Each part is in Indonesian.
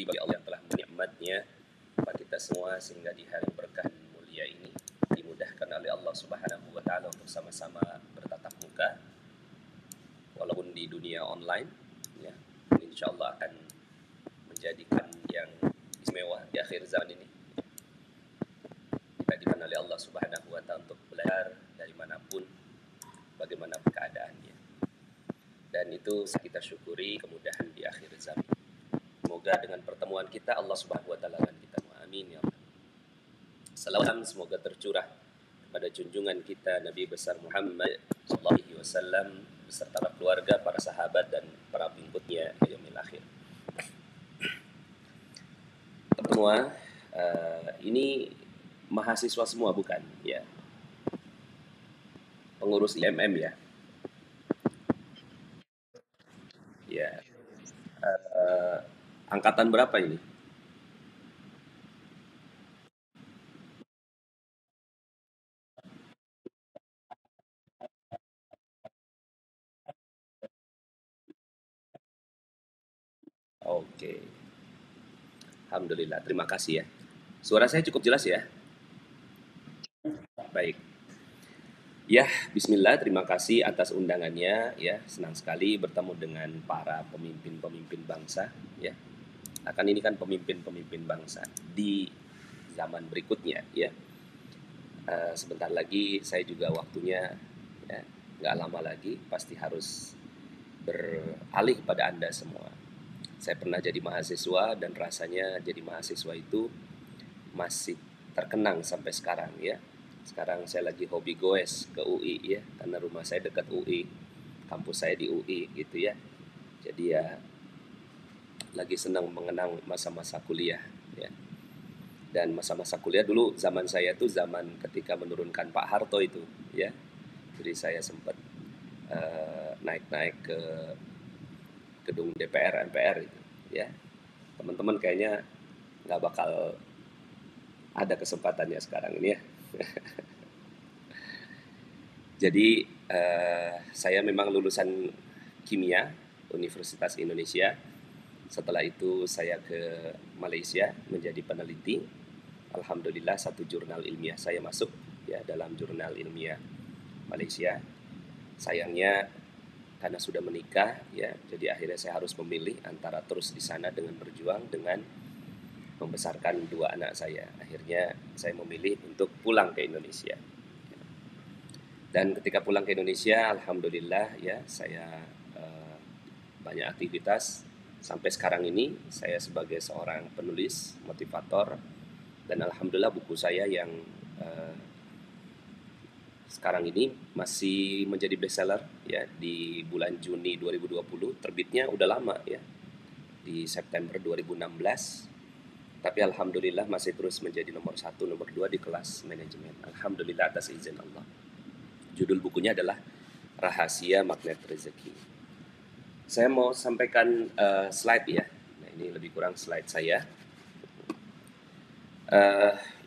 bagi Allah yang telah menikmatnya kepada kita semua, sehingga di hari berkah mulia ini dimudahkan oleh Allah Subhanahu wa Ta'ala untuk sama-sama bertatap muka, walaupun di dunia online, ya. Insya Allah akan menjadikan yang istimewa di akhir zaman ini. Dijadikan oleh Allah Subhanahu wa Ta'ala untuk belajar dari manapun, bagaimanapun keadaannya. Dan itu kita syukuri kemudahan di akhir zaman. Semoga dengan pertemuan kita Allah Subhanahu wa Ta'ala akan kita. Amin ya Allah. Salawat semoga tercurah kepada junjungan kita Nabi besar Muhammad sallallahu alaihi wasallam beserta keluarga, para sahabat dan para pengikutnya di yaumil akhir. Semua ini mahasiswa semua bukan ya? Pengurus IMM ya. Ya. Angkatan berapa ini? Oke. Alhamdulillah, terima kasih ya. Suara saya cukup jelas ya? Baik. Ya, bismillah, terima kasih atas undangannya ya. Senang sekali bertemu dengan para pemimpin-pemimpin bangsa ya. Akan ini kan pemimpin-pemimpin bangsa di zaman berikutnya ya. Sebentar lagi saya juga waktunya ya, nggak lama lagi pasti harus beralih pada Anda semua. Saya pernah jadi mahasiswa dan rasanya jadi mahasiswa itu masih terkenang sampai sekarang ya. Sekarang saya lagi hobi goes ke UI ya, karena rumah saya dekat UI, kampus saya di UI gitu ya. Jadi ya lagi senang mengenang masa-masa kuliah ya. Dan masa-masa kuliah dulu zaman saya tuh zaman ketika menurunkan Pak Harto itu ya. Jadi saya sempat naik-naik ke gedung DPR MPR itu ya. Teman-teman kayaknya nggak bakal ada kesempatannya sekarang ini ya. Jadi saya memang lulusan kimia Universitas Indonesia. Setelah itu saya ke Malaysia menjadi peneliti. Alhamdulillah satu jurnal ilmiah saya masuk ya dalam jurnal ilmiah Malaysia. Sayangnya karena sudah menikah ya, jadi akhirnya saya harus memilih antara terus di sana dengan berjuang dengan membesarkan dua anak saya. Akhirnya saya memilih untuk pulang ke Indonesia. Dan ketika pulang ke Indonesia, alhamdulillah ya saya banyak aktivitas. Sampai sekarang ini saya sebagai seorang penulis, motivator, dan alhamdulillah buku saya yang sekarang ini masih menjadi bestseller ya di bulan Juni 2020. Terbitnya udah lama ya, di September 2016. Tapi alhamdulillah masih terus menjadi nomor 1, nomor 2 di kelas manajemen. Alhamdulillah atas izin Allah. Judul bukunya adalah Rahasia Magnet Rezeki. Saya mau sampaikan slide ya. Nah, ini lebih kurang slide saya.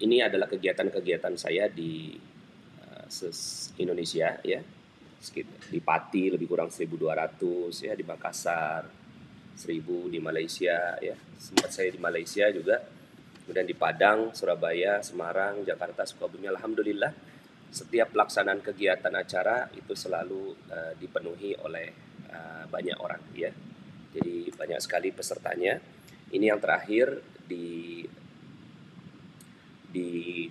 Ini adalah kegiatan-kegiatan saya di Indonesia ya. Di Pati lebih kurang 1.200 ya, di Makassar 1.000, di Malaysia ya, sempat saya di Malaysia juga, kemudian di Padang, Surabaya, Semarang, Jakarta, Sukabumi. Alhamdulillah setiap pelaksanaan kegiatan acara itu selalu dipenuhi oleh banyak orang ya, jadi banyak sekali pesertanya. Ini yang terakhir di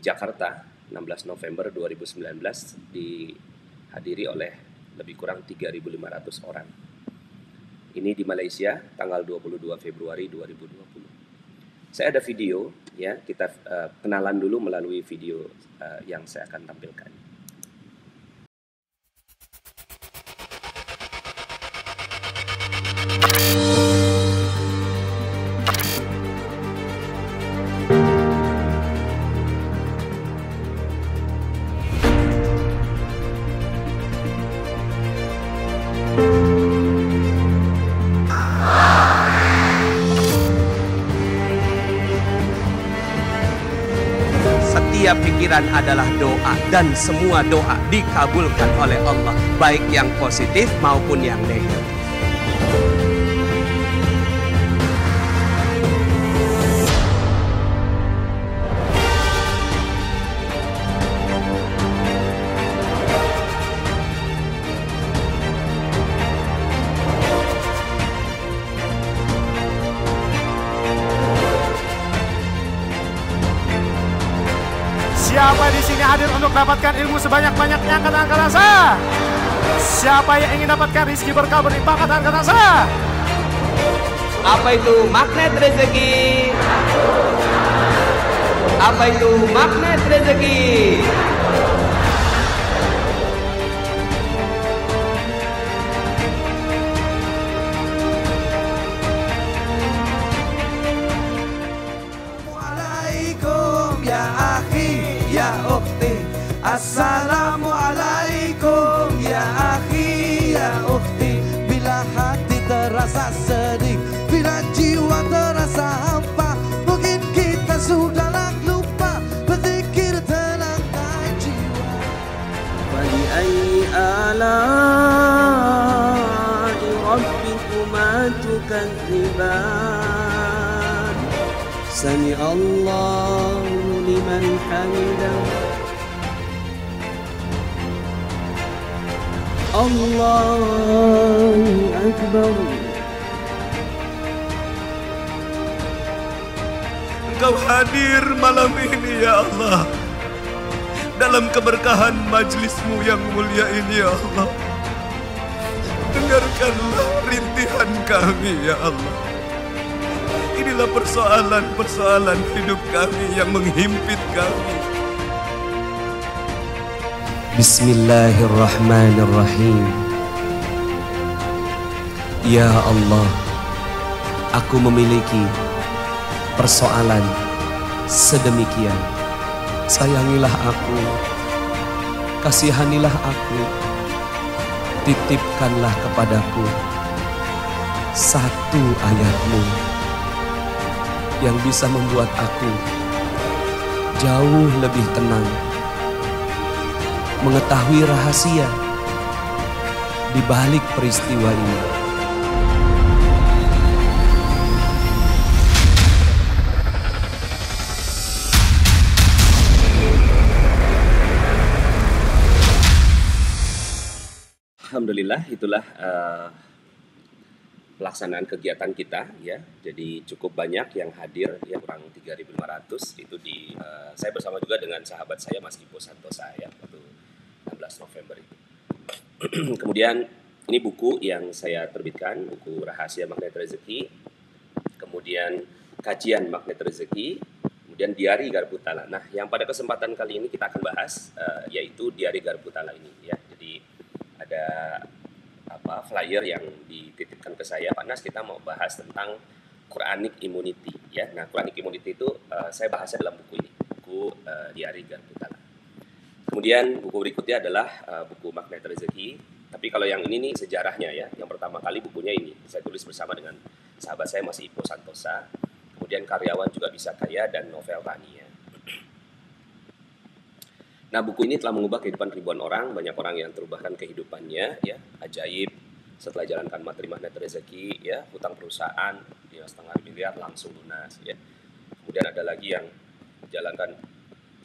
Jakarta 16 November 2019 dihadiri oleh lebih kurang 3.500 orang. Ini di Malaysia tanggal 22 Februari 2020. Saya ada video ya, kita kenalan dulu melalui video yang saya akan tampilkan. Setiap pikiran adalah doa dan semua doa dikabulkan oleh Allah, baik yang positif maupun yang negatif. Siapa di sini hadir untuk dapatkan ilmu sebanyak-banyaknya? Angkat tangan saya. Siapa yang ingin dapatkan rezeki berkah berlimpah? Angkat tangan saya. Apa itu magnet rezeki? Apa itu magnet rezeki? Assalamualaikum ya akhi ya ukhti. Assalamualaikum ya akhi ya ukhti. Bila hati terasa sedih, bila jiwa terasa hampa, mungkin kita sudahlah lupa berzikir tenangkan jiwa. Wali ayyi ala'i rabbikuma tukadziban. Sami Allahu liman hamidah. Allahu Akbar. Engkau hadir malam ini ya Allah, dalam keberkahan majlismu yang mulia ini ya Allah. Dengarkanlah rintihan kami ya Allah. Inilah persoalan-persoalan hidup kami yang menghimpit kami. Bismillahirrahmanirrahim. Ya Allah, aku memiliki persoalan sedemikian. Sayangilah aku, kasihanilah aku, titipkanlah kepadaku satu ayat-Mu yang bisa membuat aku jauh lebih tenang, mengetahui rahasia di balik peristiwa ini. Alhamdulillah, itulah pelaksanaan kegiatan kita ya. Jadi cukup banyak yang hadir, ya kurang 3.500 itu saya bersama juga dengan sahabat saya Mas Ipo Santosa ya waktu 16 November itu. Kemudian ini buku yang saya terbitkan, buku Rahasia Magnet Rezeki, kemudian Kajian Magnet Rezeki, kemudian Diari Garpu Tala. Nah, yang pada kesempatan kali ini kita akan bahas yaitu Diari Garpu Tala ini ya. Jadi ada flyer yang dititipkan ke saya, Pak Nas, kita mau bahas tentang Quranic Immunity ya. Nah, Quranic Immunity itu saya bahasnya dalam buku ini, buku Diari Garpu Tala. Kemudian buku berikutnya adalah buku Magnet Rezeki. Tapi kalau yang ini nih sejarahnya ya. Yang pertama kali bukunya ini saya tulis bersama dengan sahabat saya Mas Ipo Santosa. Kemudian Karyawan Juga Bisa Kaya dan Novel Rania. Nah, buku ini telah mengubah kehidupan ribuan orang, banyak orang yang terubahkan kehidupannya ya, ajaib setelah jalankan materi Magnet Rezeki ya, hutang perusahaan 5,5 miliar langsung lunas ya. Kemudian ada lagi yang jalankan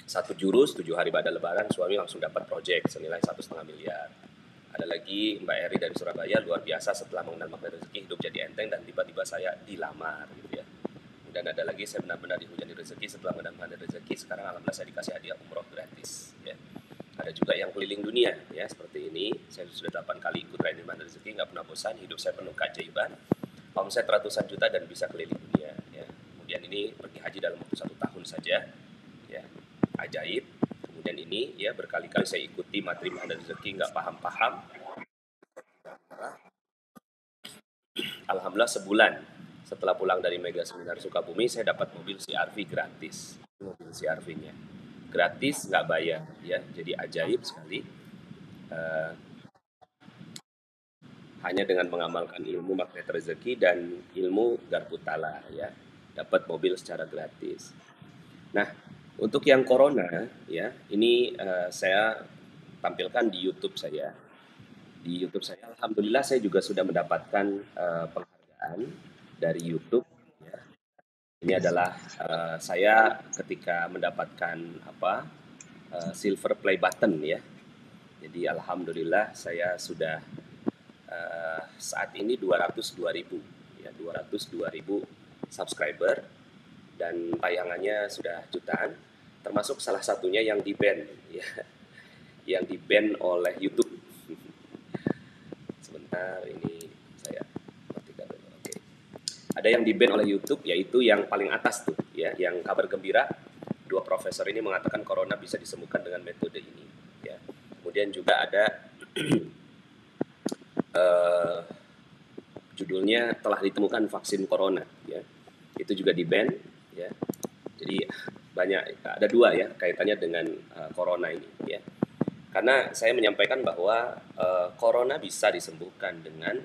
satu jurus 7 hari pada lebaran, suami langsung dapat proyek senilai 1,5 miliar. Ada lagi Mbak Eri dari Surabaya, luar biasa setelah mengenal Magnet Rezeki hidup jadi enteng dan tiba-tiba saya dilamar gitu ya. Dan ada lagi saya benar-benar dihujani rezeki setelah mendapat rezeki, sekarang alhamdulillah saya dikasih hadiah umroh gratis ya. Ada juga yang keliling dunia ya, seperti ini saya sudah 8 kali ikut training Magnet Rezeki, nggak pernah bosan, hidup saya penuh keajaiban, omset ratusan juta dan bisa keliling dunia ya. Kemudian ini pergi haji dalam waktu 1 tahun saja ya, ajaib. Kemudian ini ya, berkali-kali saya ikuti materi Magnet Rezeki, nggak paham-paham, alhamdulillah sebulan setelah pulang dari Mega Seminar Sukabumi, saya dapat mobil CR-V gratis. Mobil CR-V-nya gratis, nggak bayar ya. Jadi ajaib sekali. Hanya dengan mengamalkan ilmu Magnet Rezeki dan ilmu Garpu Tala ya, dapat mobil secara gratis. Nah, untuk yang corona ya, ini saya tampilkan di YouTube saya. Di YouTube saya, alhamdulillah saya juga sudah mendapatkan penghargaan dari YouTube ya. Ini adalah saya ketika mendapatkan silver play button ya. Jadi alhamdulillah saya sudah saat ini 202.000 ya, 202.000 subscriber dan tayangannya sudah jutaan. termasuk salah satunya yang di-ban, ya, yang di-ban oleh YouTube. Sebentar, ini saya matikan dulu. Oke. Ada yang di-ban oleh YouTube, yaitu yang paling atas tuh, ya, yang kabar gembira. Dua profesor ini mengatakan corona bisa disembuhkan dengan metode ini, ya. Kemudian juga ada judulnya telah ditemukan vaksin corona, ya, itu juga di-ban, ya. Jadi banyak, ada dua ya kaitannya dengan corona ini, ya. Karena saya menyampaikan bahwa corona bisa disembuhkan dengan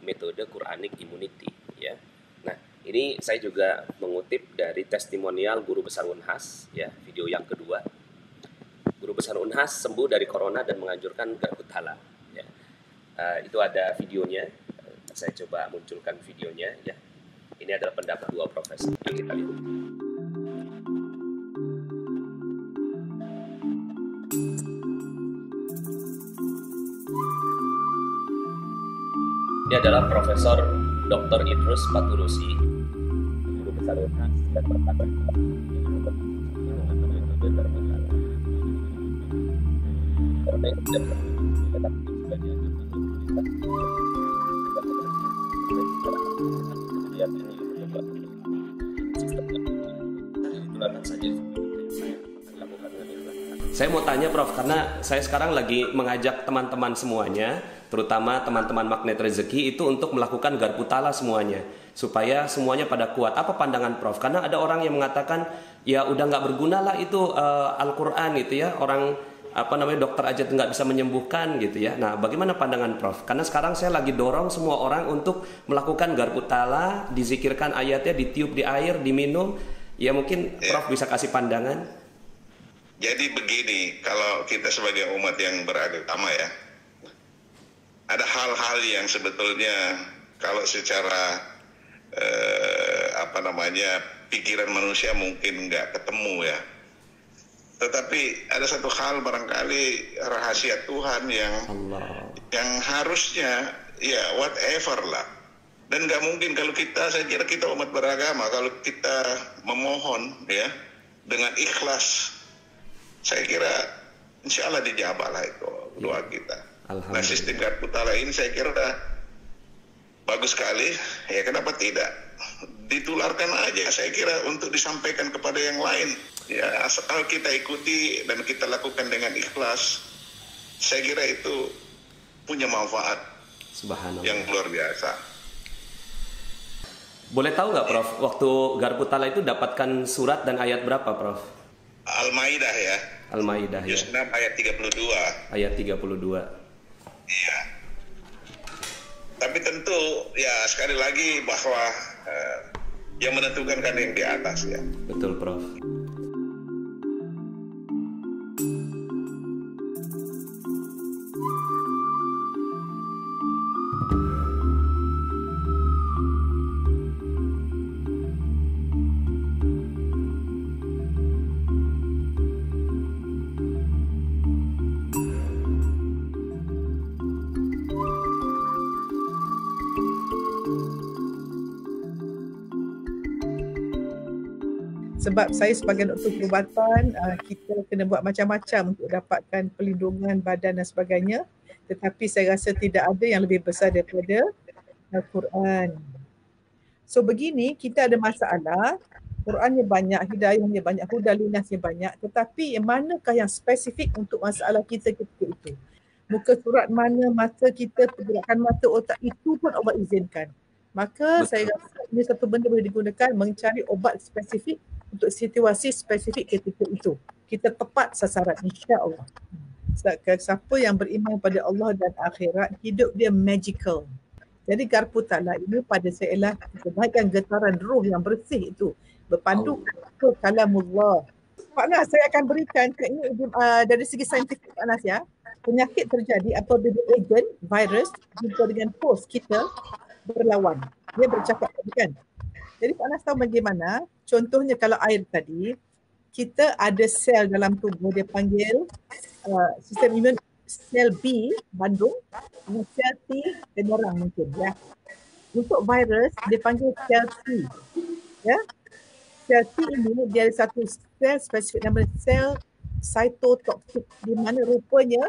metode Quranic immunity, ya. Nah, ini saya juga mengutip dari testimonial Guru Besar Unhas, ya, video yang kedua. Guru Besar Unhas sembuh dari corona dan menganjurkan garpu halal, ya. Itu ada videonya. Saya coba munculkan videonya, ya. Ini adalah pendapat dua profesor yang kita lihat. Ini adalah Profesor Dr. Idrus Paturusi, Guru Besar Unhas, dan berkata, karena itu tidak Saya mau tanya Prof, karena saya sekarang lagi mengajak teman-teman semuanya, terutama teman-teman Magnet Rezeki itu untuk melakukan garpu tala semuanya, supaya semuanya pada kuat. Apa pandangan Prof? Karena ada orang yang mengatakan ya udah nggak berguna lah itu Al-Quran gitu ya, orang dokter aja nggak bisa menyembuhkan gitu ya. Nah, bagaimana pandangan Prof? Karena sekarang saya lagi dorong semua orang untuk melakukan garpu tala, dizikirkan ayatnya, ditiup di air, diminum. Ya mungkin Prof bisa kasih pandangan. Jadi begini, kalau kita sebagai umat yang beragama ya, ada hal-hal yang sebetulnya kalau secara pikiran manusia mungkin nggak ketemu ya. Tetapi ada satu hal barangkali rahasia Tuhan yang harusnya ya whatever lah. Dan nggak mungkin kalau saya kira kita umat beragama, kalau kita memohon ya dengan ikhlas, saya kira insya Allah dijabah lah itu doa kita. Nah, sistem garpu tala ini saya kira bagus sekali. Ya kenapa tidak? Ditularkan aja saya kira untuk disampaikan kepada yang lain. Ya asal kita ikuti dan kita lakukan dengan ikhlas, saya kira itu punya manfaat yang luar biasa. Boleh tahu nggak Prof, waktu garpu tala itu dapatkan surat dan ayat berapa Prof? Al-Maidah ya. Al-Maidah ya. Juz 6 ayat 32. Ayat 32. Iya. Tapi tentu ya sekali lagi bahwa yang menentukan kan yang di atas ya. Betul Prof. Sebab saya sebagai doktor perubatan, kita kena buat macam-macam untuk dapatkan perlindungan badan dan sebagainya. Tetapi saya rasa tidak ada yang lebih besar daripada Al-Quran. So begini, kita ada masalah, Qurannya banyak, hidayahnya banyak, hudalinasnya banyak. Tetapi manakah yang spesifik untuk masalah kita ketika itu? Muka surat mana, mata kita, pergerakan mata, otak, itu pun Allah izinkan. Maka saya rasa ini satu benda boleh digunakan mencari obat spesifik untuk situasi spesifik ketika itu. Kita tepat sasaran insya-Allah. Siapa yang beriman pada Allah dan akhirat, hidup dia magical. Jadi garpu tala ini pada saya ialah kebaikan getaran roh yang bersih itu, berpandu ke kalamullah. Pak Nas, saya akan berikan ini dari segi saintifik Pak Nas ya. Penyakit terjadi apabila agent, virus jumpa dengan host kita berlawan. Dia bercakap kan. Jadi Pak Nas tahu bagaimana? Contohnya kalau air tadi, kita ada sel dalam tubuh, dia panggil sistem imun sel B, Bandung, dengan sel T, Penang mungkin ya. Untuk virus, dia panggil sel T. Ya. Sel T ini dia ada satu sel spesifik nama sel cytotoxic, di mana rupanya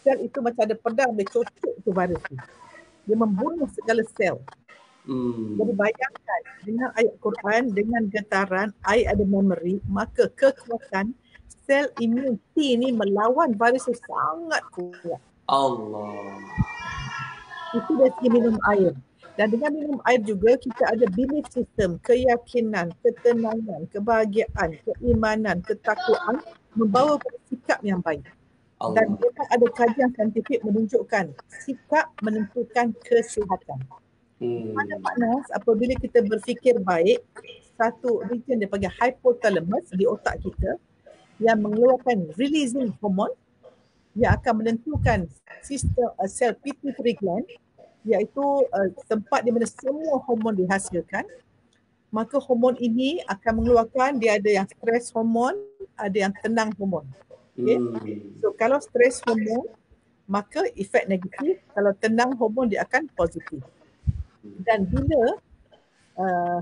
sel itu macam ada pedang dia cocok tu virus tu. Dia membunuh segala sel. Jadi bayangkan dengan ayat Quran, dengan getaran, air ada memori, maka kekuatan sel imun T ni melawan virus itu sangat kuat. Allah. Itu dari segi minum air. Dan dengan minum air juga kita ada belief system, keyakinan, ketenangan, kebahagiaan, keimanan, ketakwaan membawa pada sikap yang baik. Dan memang ada kajian saintifik menunjukkan sikap menentukan kesihatan. Mana makna apabila kita berfikir baik, satu region dia panggil hypothalamus di otak kita yang mengeluarkan releasing hormone yang akan menentukan sistem sel pituitary gland, iaitu tempat di mana semua hormon dihasilkan. Maka hormon ini akan mengeluarkan, dia ada yang stress hormon, ada yang tenang hormon. Okay? So kalau stress hormon maka efek negatif, kalau tenang hormon dia akan positif. Dan bila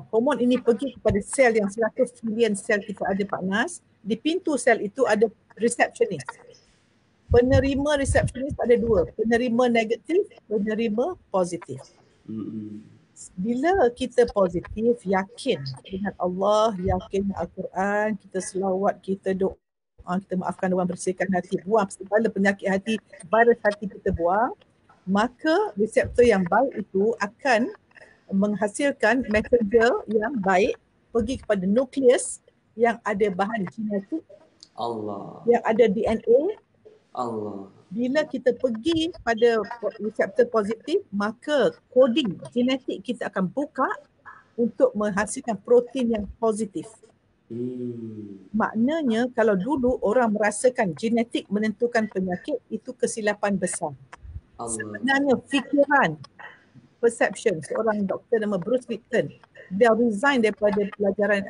hormon ini pergi kepada sel yang 100 bilion sel kita ada Pak Nas, di pintu sel itu ada receptionist. Penerima resepsionis ada dua, penerima negatif, penerima positif. Bila kita positif, yakin dengan Allah, yakin Al-Quran, kita selawat, kita doa, kita maafkan orang, bersihkan hati, buang segala penyakit hati, virus hati kita buang, maka reseptor yang baik itu akan menghasilkan messenger yang baik pergi kepada nukleus yang ada bahan genetik, yang ada DNA. Allah. Bila kita pergi pada reseptor positif, maka koding genetik kita akan buka untuk menghasilkan protein yang positif. Maknanya kalau dulu orang merasakan genetik menentukan penyakit, itu kesilapan besar. Sebenarnya fikiran, perception, seorang doktor nama Bruce Lipton, dia resign daripada pelajaran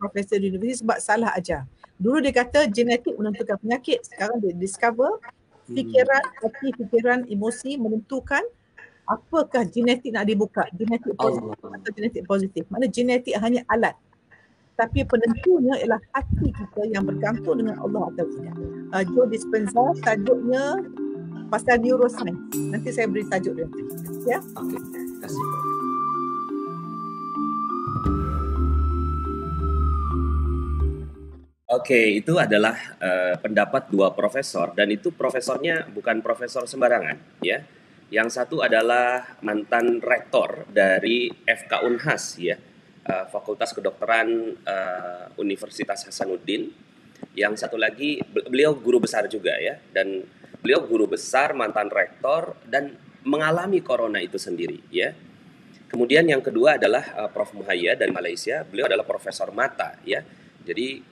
profesor di universiti sebab salah ajar. Dulu dia kata genetik menentukan penyakit, sekarang dia discover fikiran, hati, fikiran, emosi menentukan apakah genetik nak dibuka, genetik positif atau genetik positif. Mana genetik hanya alat, tapi penentunya ialah hati kita yang bergantung dengan Allah atau tidak. Joe Dispenza, tajuknya pasal neuroscience. Nanti saya beri tajuk dia. Ya? Okey, terima kasih. Oke, itu adalah pendapat dua profesor, dan itu profesornya bukan profesor sembarangan, ya. Yang satu adalah mantan rektor dari FK Unhas, ya, Fakultas Kedokteran Universitas Hasanuddin. Yang satu lagi beliau guru besar juga, ya, dan beliau guru besar, mantan rektor, dan mengalami corona itu sendiri, ya. Kemudian yang kedua adalah Prof. Muhayya dari Malaysia. Beliau adalah profesor mata, ya. Jadi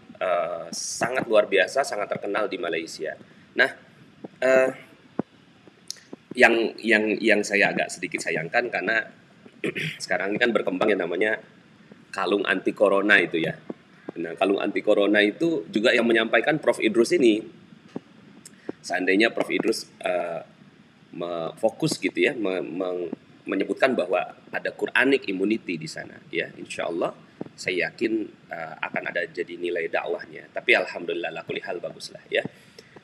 sangat luar biasa, sangat terkenal di Malaysia. Nah, yang saya agak sedikit sayangkan karena sekarang ini kan berkembang yang namanya kalung anti corona itu, ya. Nah, kalung anti corona itu juga yang menyampaikan Prof. Idrus ini. Seandainya Prof. Idrus fokus gitu, ya, menyebutkan bahwa ada Quranic immunity di sana, ya, insya Allah saya yakin akan ada jadi nilai dakwahnya. Tapi alhamdulillah la kulli hal baguslah, ya.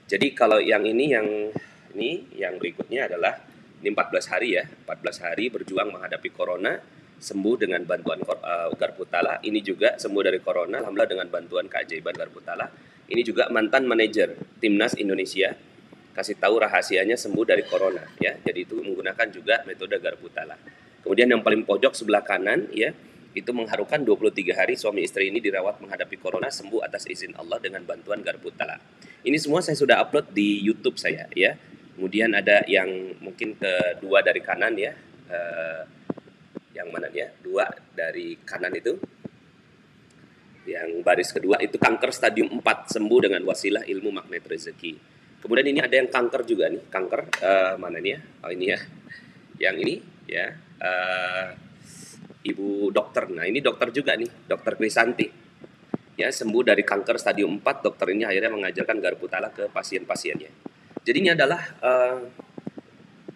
Jadi kalau yang berikutnya adalah ini 14 hari, ya, 14 hari berjuang menghadapi corona, sembuh dengan bantuan Garputala. Ini juga sembuh dari corona alhamdulillah dengan bantuan keajaiban Garputala. Ini juga mantan manajer Timnas Indonesia, kasih tahu rahasianya sembuh dari corona, ya. Jadi itu menggunakan juga metode Garputala. Kemudian yang paling pojok sebelah kanan, ya, itu mengharukan 23 hari suami istri ini dirawat menghadapi corona, sembuh atas izin Allah dengan bantuan Garputala. Ini semua saya sudah upload di YouTube saya, ya. Kemudian ada yang mungkin kedua dari kanan, ya. Yang mana, ya? Dua dari kanan itu. Yang baris kedua itu kanker stadium 4, sembuh dengan wasilah ilmu magnet rezeki. Kemudian ini ada yang kanker juga nih, kanker mana nih, ya? Oh ini, ya. Yang ini, ya. Ibu dokter. Nah, ini dokter juga nih, Dokter Krisanti. Ya, sembuh dari kanker stadium 4, dokter ini akhirnya mengajarkan Garputala ke pasien-pasiennya. Jadi ini adalah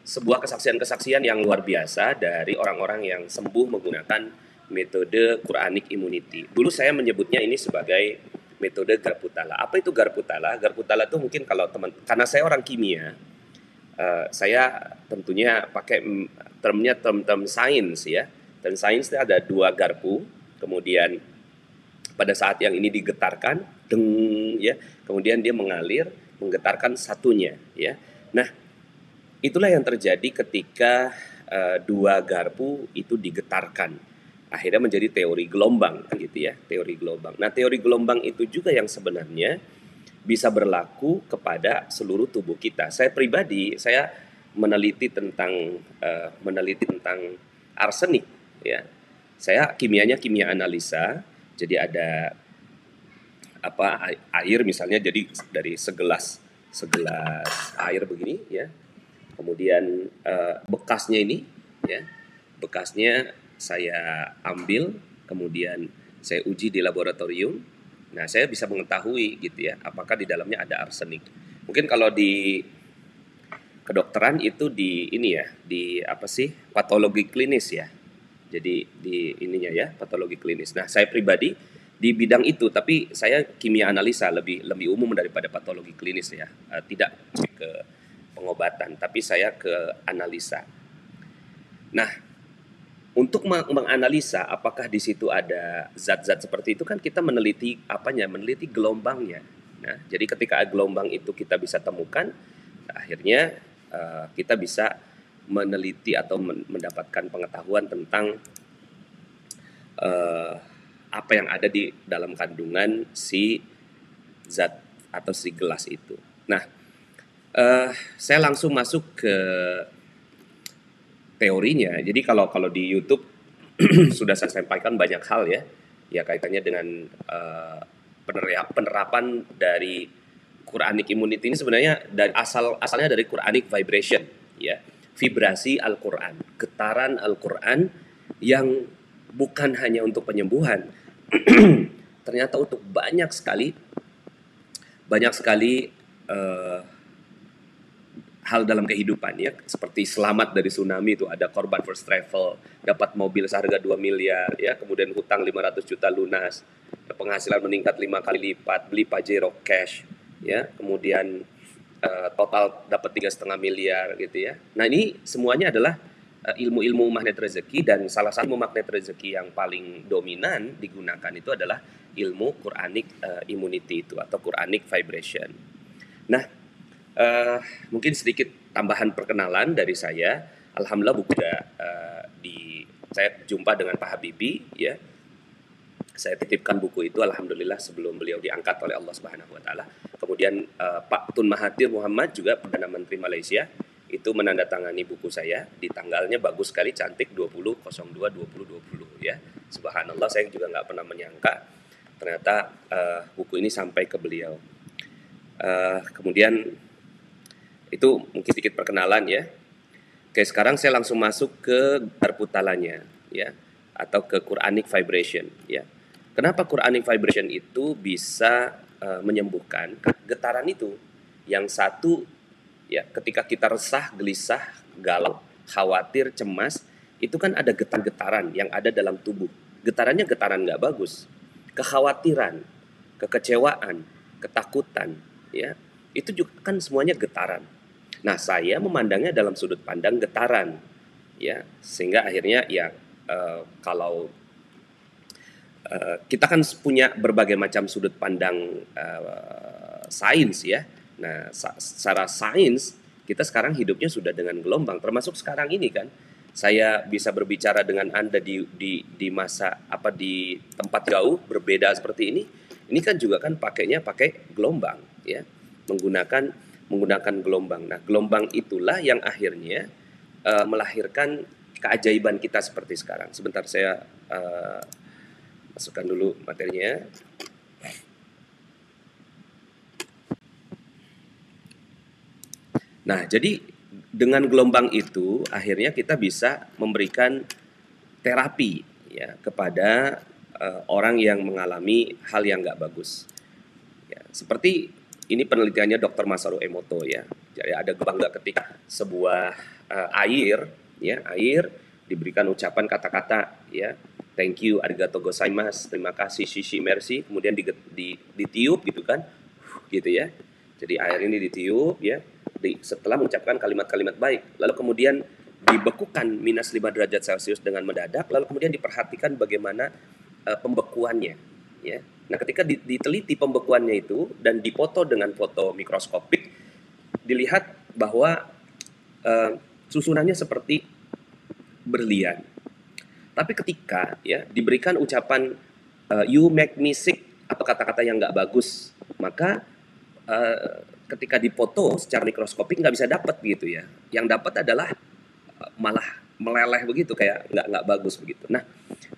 sebuah kesaksian-kesaksian yang luar biasa dari orang-orang yang sembuh menggunakan metode Quranic Immunity. Dulu saya menyebutnya ini sebagai metode Garputala. Apa itu Garputala? Garputala itu mungkin kalau karena saya orang kimia, saya tentunya pakai termnya term sains ya. Term sains itu ada 2 garpu, kemudian pada saat yang ini digetarkan, deng ya, kemudian dia mengalir, menggetarkan satunya ya. Nah, itulah yang terjadi ketika 2 garpu itu digetarkan. Akhirnya menjadi teori gelombang gitu ya, teori gelombang. Nah, teori gelombang itu juga yang sebenarnya bisa berlaku kepada seluruh tubuh kita. Saya pribadi, saya meneliti tentang arsenik ya. Saya kimianya kimia analisa. Jadi ada air misalnya, jadi dari segelas air begini ya. Kemudian bekasnya ini ya. Bekasnya saya ambil, kemudian saya uji di laboratorium. Nah, saya bisa mengetahui gitu ya, apakah di dalamnya ada arsenik. Mungkin kalau di kedokteran itu di patologi klinis ya. Jadi di ininya ya, patologi klinis. Nah, saya pribadi di bidang itu, tapi saya kimia analisa lebih umum daripada patologi klinis ya. Tidak ke pengobatan, tapi saya ke analisa. Nah, untuk menganalisa apakah di situ ada zat-zat seperti itu kan kita meneliti meneliti gelombangnya. Nah, jadi ketika gelombang itu kita bisa temukan, akhirnya kita bisa meneliti atau mendapatkan pengetahuan tentang apa yang ada di dalam kandungan si zat atau si gelas itu. Nah, saya langsung masuk ke teorinya. Jadi kalau di YouTube sudah saya sampaikan banyak hal ya kaitannya dengan penerapan dari Quranic Immunity ini sebenarnya dari asalnya dari Quranic Vibration ya. Vibrasi Al-Quran, getaran Al-Quran yang bukan hanya untuk penyembuhan, ternyata untuk banyak sekali hal dalam kehidupan ya, seperti selamat dari tsunami, itu ada korban first travel, dapat mobil seharga 2 miliar ya, kemudian hutang 500 juta lunas, penghasilan meningkat 5 kali lipat, beli Pajero cash ya, kemudian total dapat 3,5 miliar gitu ya. Nah, ini semuanya adalah ilmu-ilmu magnet rezeki, dan salah satu magnet rezeki yang paling dominan digunakan itu adalah ilmu Quranic Immunity itu atau Quranic Vibration. Nah, mungkin sedikit tambahan perkenalan dari saya. Alhamdulillah buku saya jumpa dengan Pak Habibie ya. Saya titipkan buku itu alhamdulillah sebelum beliau diangkat oleh Allah Subhanahu wa taala. Kemudian Pak Tun Mahathir Muhammad juga Perdana Menteri Malaysia itu menandatangani buku saya, di tanggalnya bagus sekali, cantik, 20/02/2020 ya. Subhanallah, saya juga nggak pernah menyangka ternyata buku ini sampai ke beliau. Kemudian itu mungkin sedikit perkenalan ya. Oke, sekarang saya langsung masuk ke Garputalanya ya, atau ke Quranic Vibration ya. Kenapa Quranic Vibration itu bisa menyembuhkan getaran itu? Yang satu ya, ketika kita resah, gelisah, galau, khawatir, cemas, itu kan ada getar-getaran yang ada dalam tubuh. Getarannya getaran nggak bagus, kekhawatiran, kekecewaan, ketakutan ya, itu juga kan semuanya getaran. Nah, saya memandangnya dalam sudut pandang getaran ya, sehingga akhirnya ya kalau kita kan punya berbagai macam sudut pandang sains ya. Nah, secara sains kita sekarang hidupnya sudah dengan gelombang, termasuk sekarang ini kan. Saya bisa berbicara dengan Anda di masa di tempat jauh berbeda seperti ini. Ini kan juga kan pakai gelombang ya. Menggunakan gelombang. Nah, gelombang itulah yang akhirnya melahirkan keajaiban kita seperti sekarang. Sebentar saya masukkan dulu materinya. Nah, jadi dengan gelombang itu akhirnya kita bisa memberikan terapi ya kepada orang yang mengalami hal yang nggak bagus. Ya, seperti ini penelitiannya Dr. Masaru Emoto ya. Jadi ada bangga ketika sebuah air diberikan ucapan kata-kata ya, thank you, arigato gozaimasu, terima kasih, shishi, merci, kemudian ditiup gitu kan, gitu ya. Jadi air ini ditiup ya, setelah mengucapkan kalimat-kalimat baik, lalu kemudian dibekukan minus 5 derajat Celcius dengan mendadak, lalu kemudian diperhatikan bagaimana pembekuannya ya. Nah, ketika diteliti pembekuannya itu dan dipoto dengan foto mikroskopik, dilihat bahwa susunannya seperti berlian. Tapi ketika ya diberikan ucapan you make me sick atau kata-kata yang nggak bagus, maka ketika dipoto secara mikroskopik nggak bisa dapat gitu ya. Yang dapat adalah malah meleleh begitu, kayak nggak bagus begitu. Nah,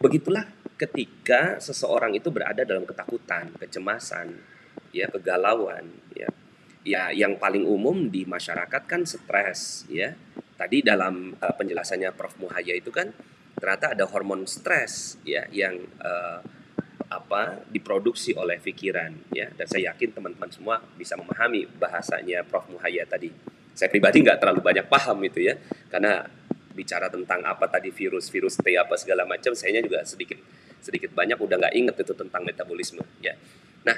begitulah ketika seseorang itu berada dalam ketakutan, kecemasan, ya kegalauan, ya yang paling umum di masyarakat kan stres, ya. Tadi dalam penjelasannya Prof Muhaya itu kan ternyata ada hormon stres, ya, yang diproduksi oleh pikiran, ya. Dan saya yakin teman-teman semua bisa memahami bahasanya Prof Muhaya tadi. Saya pribadi nggak terlalu banyak paham itu ya, karena bicara tentang apa tadi virus T apa segala macam, sayanya juga sedikit banyak udah nggak inget itu tentang metabolisme ya. Nah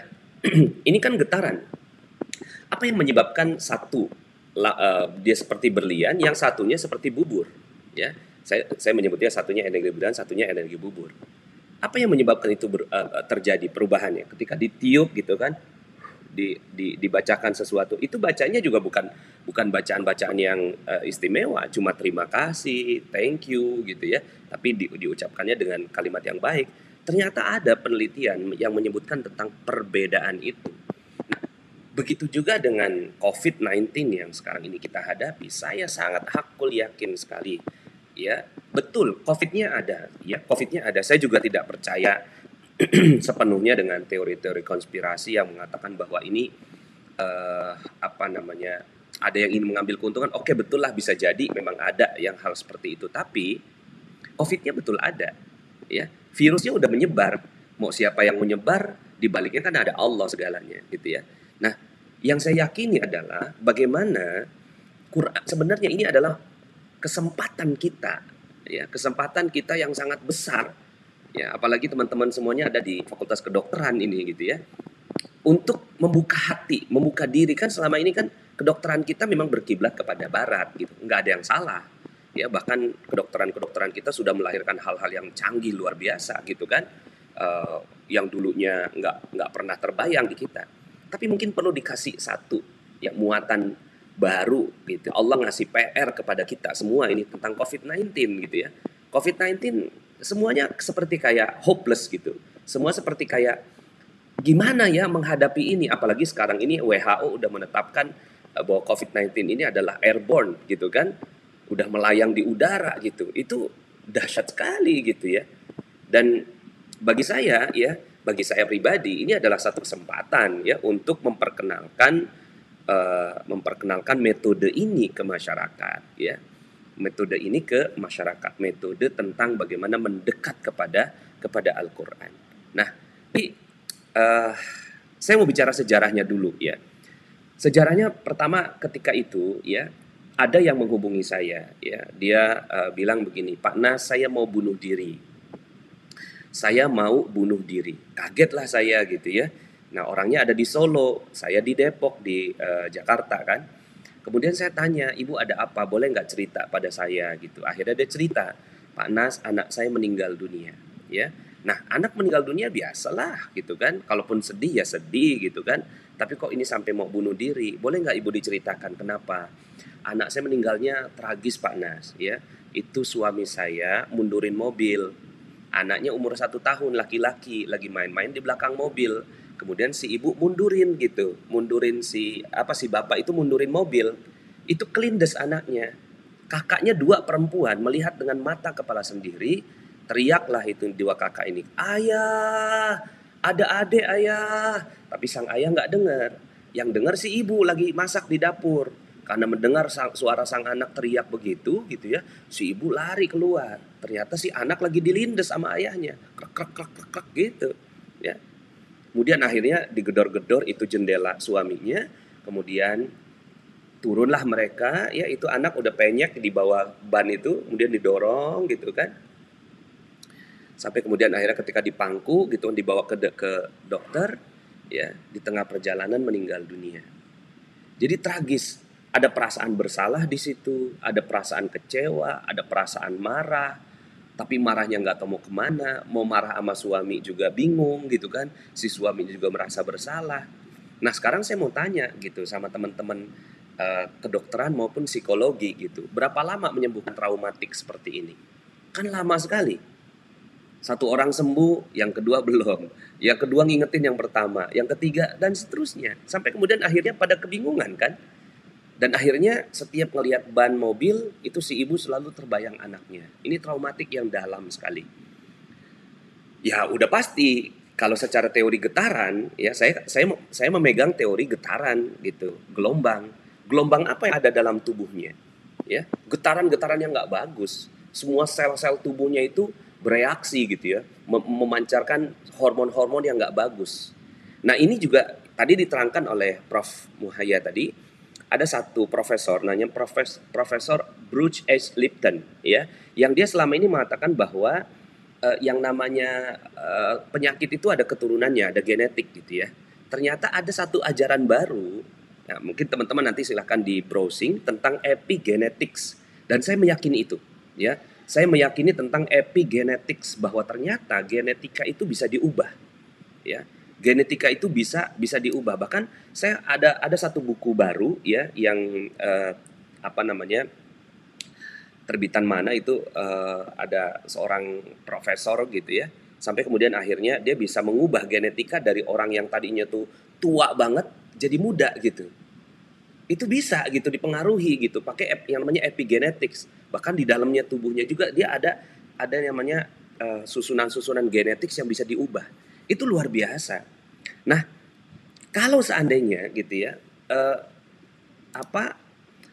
ini kan getaran. Apa yang menyebabkan satu dia seperti berlian, yang satunya seperti bubur ya. Saya menyebutnya satunya energi berlian, satunya energi bubur. Apa yang menyebabkan itu terjadi perubahannya ketika ditiup gitu kan? Dibacakan sesuatu, itu bacanya juga bukan bacaan-bacaan yang istimewa, cuma terima kasih, thank you gitu ya, tapi diucapkannya dengan kalimat yang baik. Ternyata ada penelitian yang menyebutkan tentang perbedaan itu. Nah, begitu juga dengan COVID-19 yang sekarang ini kita hadapi. Saya sangat hakul yakin sekali ya, betul COVID-nya ada ya, COVID-nya ada. Saya juga tidak percaya sepenuhnya dengan teori-teori konspirasi yang mengatakan bahwa ini ada yang ingin mengambil keuntungan. Oke, betul lah, bisa jadi memang ada yang hal seperti itu, tapi COVID-nya betul ada ya, virusnya udah menyebar, mau siapa yang menyebar, dibaliknya kan ada Allah segalanya gitu ya. Nah, yang saya yakini adalah bagaimana Quran sebenarnya ini adalah kesempatan kita ya, kesempatan kita yang sangat besar. Ya, apalagi teman-teman semuanya ada di Fakultas Kedokteran ini gitu ya, untuk membuka hati, membuka diri. Kan selama ini kan kedokteran kita memang berkiblat kepada Barat gitu, nggak ada yang salah ya. Bahkan kedokteran kita sudah melahirkan hal-hal yang canggih luar biasa gitu kan, yang dulunya nggak pernah terbayang di kita. Tapi mungkin perlu dikasih satu ya muatan baru gitu. Allah ngasih PR kepada kita semua ini tentang COVID-19 gitu ya. COVID-19 semuanya seperti kayak hopeless gitu. Semua seperti kayak gimana ya menghadapi ini. Apalagi sekarang ini WHO udah menetapkan bahwa COVID-19 ini adalah airborne gitu kan. Udah melayang di udara gitu. Itu dahsyat sekali gitu ya. Dan bagi saya pribadi ini adalah satu kesempatan ya untuk memperkenalkan metode ini ke masyarakat ya. Metode ini ke masyarakat, metode tentang bagaimana mendekat kepada Al-Quran. Nah, saya mau bicara sejarahnya dulu ya. Sejarahnya pertama ketika itu ya, ada yang menghubungi saya ya. Dia bilang begini, Pak Nas, saya mau bunuh diri. Saya mau bunuh diri. Kagetlah saya gitu ya. Nah, orangnya ada di Solo, saya di Depok, di Jakarta kan. Kemudian saya tanya, ibu ada apa? Boleh nggak cerita pada saya gitu. Akhirnya dia cerita, Pak Nas, anak saya meninggal dunia. Ya, nah anak meninggal dunia biasalah gitu kan. Kalaupun sedih ya sedih gitu kan. Tapi kok ini sampai mau bunuh diri? Boleh nggak ibu diceritakan kenapa? Anak saya meninggalnya tragis Pak Nas. Ya, itu suami saya mundurin mobil. Anaknya umur 1 tahun, laki-laki, lagi main-main di belakang mobil. Kemudian si ibu mundurin gitu, mundurin si bapak itu mundurin mobil, itu kelindes anaknya. Kakaknya 2 perempuan melihat dengan mata kepala sendiri, teriaklah itu 2 kakak ini, ayah, ada adik ayah. Tapi sang ayah nggak dengar, yang dengar si ibu lagi masak di dapur. Karena mendengar suara sang anak teriak begitu gitu ya, si ibu lari keluar. Ternyata si anak lagi dilindes sama ayahnya, krek krek krek krek, krek gitu ya. Kemudian akhirnya digedor-gedor itu jendela suaminya. Kemudian turunlah mereka. Ya itu anak udah penyek di bawah ban itu. Kemudian didorong gitu kan. Sampai kemudian akhirnya ketika dipangku gitu dibawa ke dokter, ya, di tengah perjalanan meninggal dunia. Jadi tragis. Ada perasaan bersalah di situ, ada perasaan kecewa, ada perasaan marah, tapi marahnya nggak tahu mau kemana, mau marah sama suami juga bingung gitu kan, si suami juga merasa bersalah. Nah sekarang saya mau tanya gitu sama teman-teman kedokteran maupun psikologi gitu, berapa lama menyembuhkan traumatik seperti ini? Kan lama sekali. Satu orang sembuh, yang kedua belum, yang kedua ngingetin yang pertama, yang ketiga dan seterusnya, sampai kemudian akhirnya pada kebingungan kan. Dan akhirnya setiap ngelihat ban mobil itu si ibu selalu terbayang anaknya. Ini traumatik yang dalam sekali. Ya udah pasti kalau secara teori getaran ya saya memegang teori getaran gitu, gelombang. Gelombang apa yang ada dalam tubuhnya? Ya, getaran-getaran yang nggak bagus. Semua sel-sel tubuhnya itu bereaksi gitu ya, memancarkan hormon-hormon yang nggak bagus. Nah ini juga tadi diterangkan oleh Prof. Muhaya tadi. Ada satu profesor, namanya Profesor Bruce H. Lipton, ya, yang dia selama ini mengatakan bahwa yang namanya penyakit itu ada keturunannya, ada genetik gitu ya. Ternyata ada satu ajaran baru, ya, mungkin teman-teman nanti silahkan di browsing tentang epigenetics, dan saya meyakini itu, ya. Saya meyakini tentang epigenetics bahwa ternyata genetika itu bisa diubah, ya. Genetika itu bisa diubah. Bahkan saya ada satu buku baru ya yang terbitan mana itu ada seorang profesor gitu ya. Sampai kemudian akhirnya dia bisa mengubah genetika dari orang yang tadinya tuh tua banget jadi muda gitu. Itu bisa gitu dipengaruhi gitu pakai yang namanya epigenetics. Bahkan di dalamnya tubuhnya juga dia ada namanya susunan-susunan genetik yang bisa diubah. Itu luar biasa. Nah, kalau seandainya gitu ya,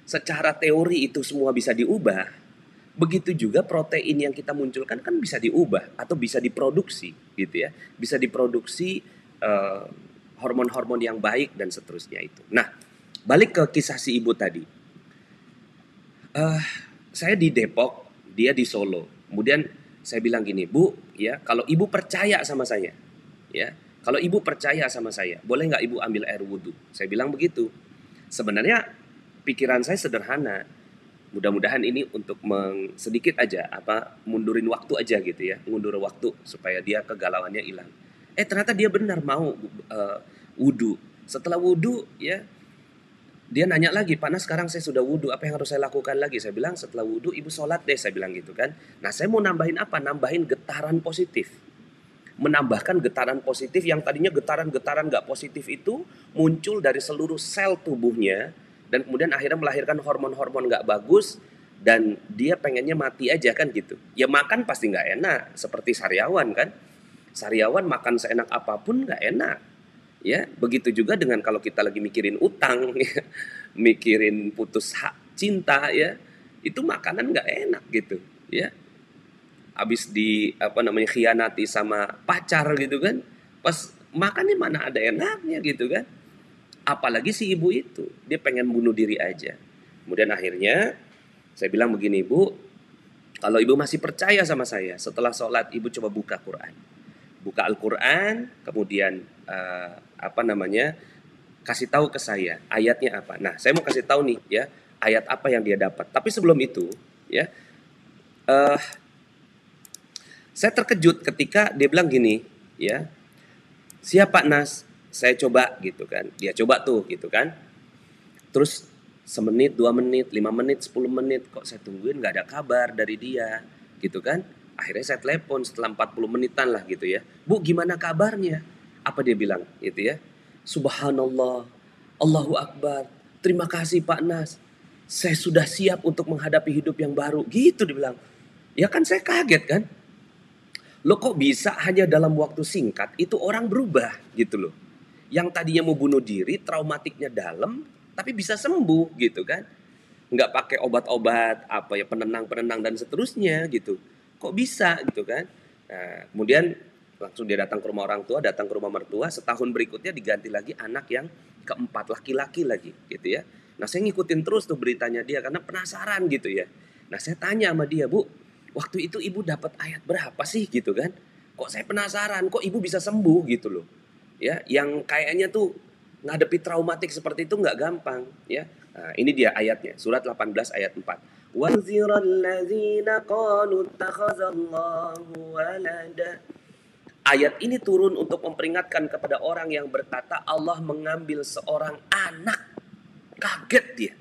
secara teori itu semua bisa diubah, begitu juga protein yang kita munculkan kan bisa diubah atau bisa diproduksi gitu ya, bisa diproduksi hormon-hormon yang baik dan seterusnya itu. Nah, balik ke kisah si ibu tadi, saya di Depok, dia di Solo. Kemudian saya bilang gini, Bu, ya kalau ibu percaya sama saya, ya. Kalau ibu percaya sama saya, boleh nggak ibu ambil air wudhu? Saya bilang begitu. Sebenarnya pikiran saya sederhana. Mudah-mudahan ini untuk sedikit aja mundurin waktu aja gitu ya, mundur waktu supaya dia kegalauannya hilang. Ternyata dia benar mau wudhu. Setelah wudhu ya, dia nanya lagi, Pak Nas sekarang saya sudah wudhu, apa yang harus saya lakukan lagi? Saya bilang setelah wudhu ibu sholat deh, saya bilang gitu kan. Nah saya mau nambahin apa? Nambahin getaran positif. Menambahkan getaran positif yang tadinya getaran-getaran gak positif itu muncul dari seluruh sel tubuhnya dan kemudian akhirnya melahirkan hormon-hormon gak bagus dan dia pengennya mati aja kan gitu. Ya makan pasti gak enak seperti sariawan kan. Sariawan makan seenak apapun gak enak. Ya, begitu juga dengan kalau kita lagi mikirin utang, ya, mikirin putus cinta ya, itu makanan gak enak gitu, ya. Habis khianati sama pacar gitu kan, pas makannya mana ada enaknya gitu kan. Apalagi si ibu itu, dia pengen bunuh diri aja. Kemudian akhirnya saya bilang begini, Bu, kalau ibu masih percaya sama saya, setelah sholat ibu coba buka Quran, buka Al-Quran, kemudian kasih tahu ke saya ayatnya apa. Nah saya mau kasih tahu nih ya ayat apa yang dia dapat. Tapi sebelum itu ya, saya terkejut ketika dia bilang gini, ya, siap Pak Nas, saya coba gitu kan. Dia coba tuh gitu kan. Terus semenit, 2 menit, 5 menit, 10 menit, kok saya tungguin gak ada kabar dari dia gitu kan. Akhirnya saya telepon setelah 40 menitan lah gitu ya. Bu gimana kabarnya? Apa dia bilang gitu ya. Subhanallah, Allahu Akbar, terima kasih Pak Nas. Saya sudah siap untuk menghadapi hidup yang baru. Gitu dia bilang. Ya kan saya kaget kan. Loh kok bisa hanya dalam waktu singkat itu orang berubah gitu loh. Yang tadinya mau bunuh diri, traumatiknya dalam, tapi bisa sembuh gitu kan. Nggak pakai obat-obat, penenang-penenang dan seterusnya gitu. Kok bisa gitu kan. Nah, kemudian langsung dia datang ke rumah orang tua, datang ke rumah mertua. Setahun berikutnya diganti lagi anak yang keempat, laki-laki lagi gitu ya. Nah saya ngikutin terus tuh beritanya dia karena penasaran gitu ya. Nah saya tanya sama dia, Bu, waktu itu ibu dapat ayat berapa sih gitu kan? Kok saya penasaran, kok ibu bisa sembuh gitu loh. Ya, yang kayaknya tuh ngadepi traumatik seperti itu nggak gampang, ya. Nah, ini dia ayatnya, surat 18 ayat 4. Waziral ladzina qalu takhazallahu walada. Ayat ini turun untuk memperingatkan kepada orang yang berkata Allah mengambil seorang anak. Kaget dia.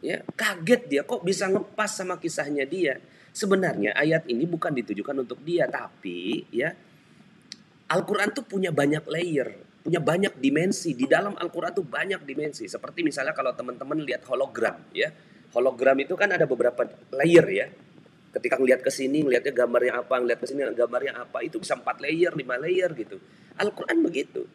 Ya, kaget dia kok bisa ngepas sama kisahnya dia. Sebenarnya ayat ini bukan ditujukan untuk dia, tapi ya Al-Quran tuh punya banyak layer, punya banyak dimensi. Di dalam Al-Quran tuh banyak dimensi. Seperti misalnya kalau teman-teman lihat hologram, ya. Hologram itu kan ada beberapa layer ya. Ketika ngelihat ke sini, ngelihatnya gambarnya apa, ngelihat ke sini gambarnya apa, itu bisa 4 layer, 5 layer gitu. Al-Quran begitu.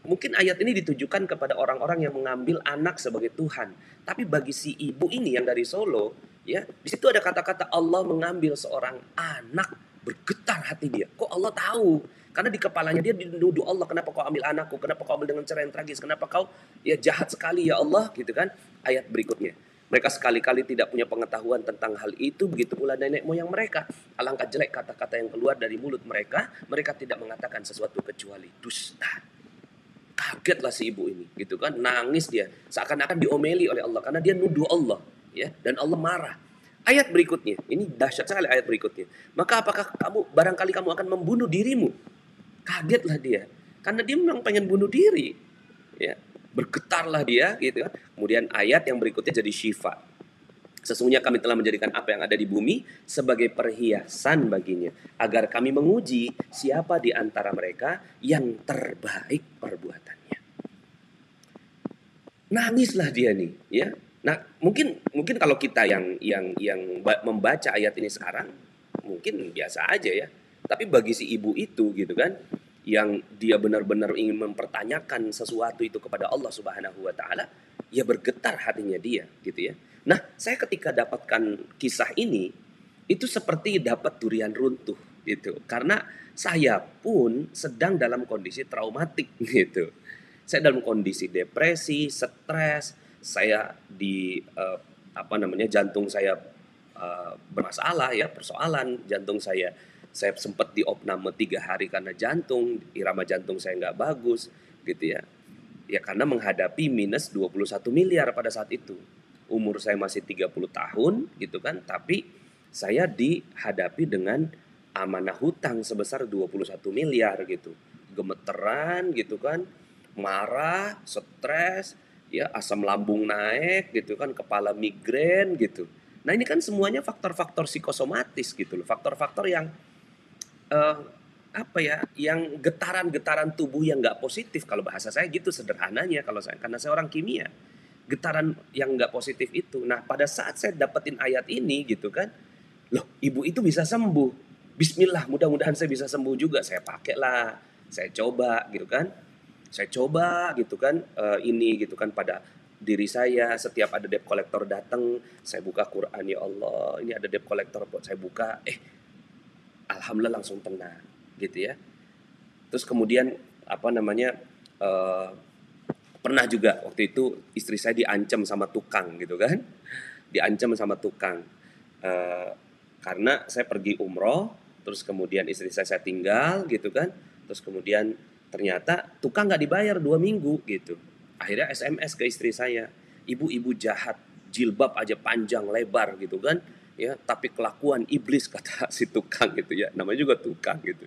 Mungkin ayat ini ditujukan kepada orang-orang yang mengambil anak sebagai Tuhan. Tapi bagi si ibu ini yang dari Solo, ya, di situ ada kata-kata Allah mengambil seorang anak, bergetar hati dia. Kok Allah tahu? Karena di kepalanya dia dituduh Allah, kenapa kau ambil anakku? Kenapa kau ambil dengan cara yang tragis? Kenapa kau ya jahat sekali ya Allah, gitu kan? Ayat berikutnya. Mereka sekali-kali tidak punya pengetahuan tentang hal itu, begitu pula nenek moyang mereka. Alangkah jelek kata-kata yang keluar dari mulut mereka, mereka tidak mengatakan sesuatu kecuali dusta. Kagetlah si ibu ini, gitu kan, nangis dia, seakan-akan diomeli oleh Allah karena dia nuduh Allah, ya, dan Allah marah. Ayat berikutnya, ini dahsyat sekali ayat berikutnya. Maka apakah barangkali kamu akan membunuh dirimu? Kagetlah dia, karena dia memang pengen bunuh diri, ya, bergetarlah dia, gitu kan. Kemudian ayat yang berikutnya jadi syifa. Sesungguhnya kami telah menjadikan apa yang ada di bumi sebagai perhiasan baginya, agar kami menguji siapa di antara mereka yang terbaik perbuatannya. Nangislah dia nih, ya. Nah, mungkin kalau kita yang membaca ayat ini sekarang, mungkin biasa aja ya. Tapi bagi si ibu itu, gitu kan, yang dia benar-benar ingin mempertanyakan sesuatu itu kepada Allah Subhanahu wa taala, ya bergetar hatinya dia, gitu ya. Nah, saya ketika dapatkan kisah ini, itu seperti dapat durian runtuh, gitu. Karena saya pun sedang dalam kondisi traumatik, gitu. Saya dalam kondisi depresi, stres, saya jantung saya bermasalah ya, persoalan jantung saya sempat diopname 3 hari karena jantung, irama jantung saya nggak bagus, gitu ya. Ya karena menghadapi minus 21 miliar pada saat itu. Umur saya masih 30 tahun gitu kan, tapi saya dihadapi dengan amanah hutang sebesar 21 miliar gitu. Gemeteran gitu kan, marah, stres, ya asam lambung naik gitu kan, kepala migrain gitu. Nah, ini kan semuanya faktor-faktor psikosomatis gitu loh, faktor-faktor yang yang getaran-getaran tubuh yang nggak positif, kalau bahasa saya gitu sederhananya, karena saya orang kimia. Getaran yang nggak positif itu. Nah, pada saat saya dapetin ayat ini gitu kan, loh, ibu itu bisa sembuh. Bismillah, mudah-mudahan saya bisa sembuh juga. Saya pakai lah, saya coba gitu kan. Saya coba gitu kan, ini gitu kan pada diri saya. Setiap ada debt collector datang, saya buka Quran, ya Allah, ini ada debt collector, saya buka, alhamdulillah langsung tenang gitu ya. Terus kemudian pernah juga waktu itu istri saya diancam sama tukang gitu kan, diancam sama tukang karena saya pergi umroh, terus kemudian istri saya tinggal gitu kan, terus kemudian ternyata tukang nggak dibayar 2 minggu gitu. Akhirnya SMS ke istri saya, ibu jahat, jilbab aja panjang lebar gitu kan, ya tapi kelakuan iblis, kata si tukang gitu ya, namanya juga tukang gitu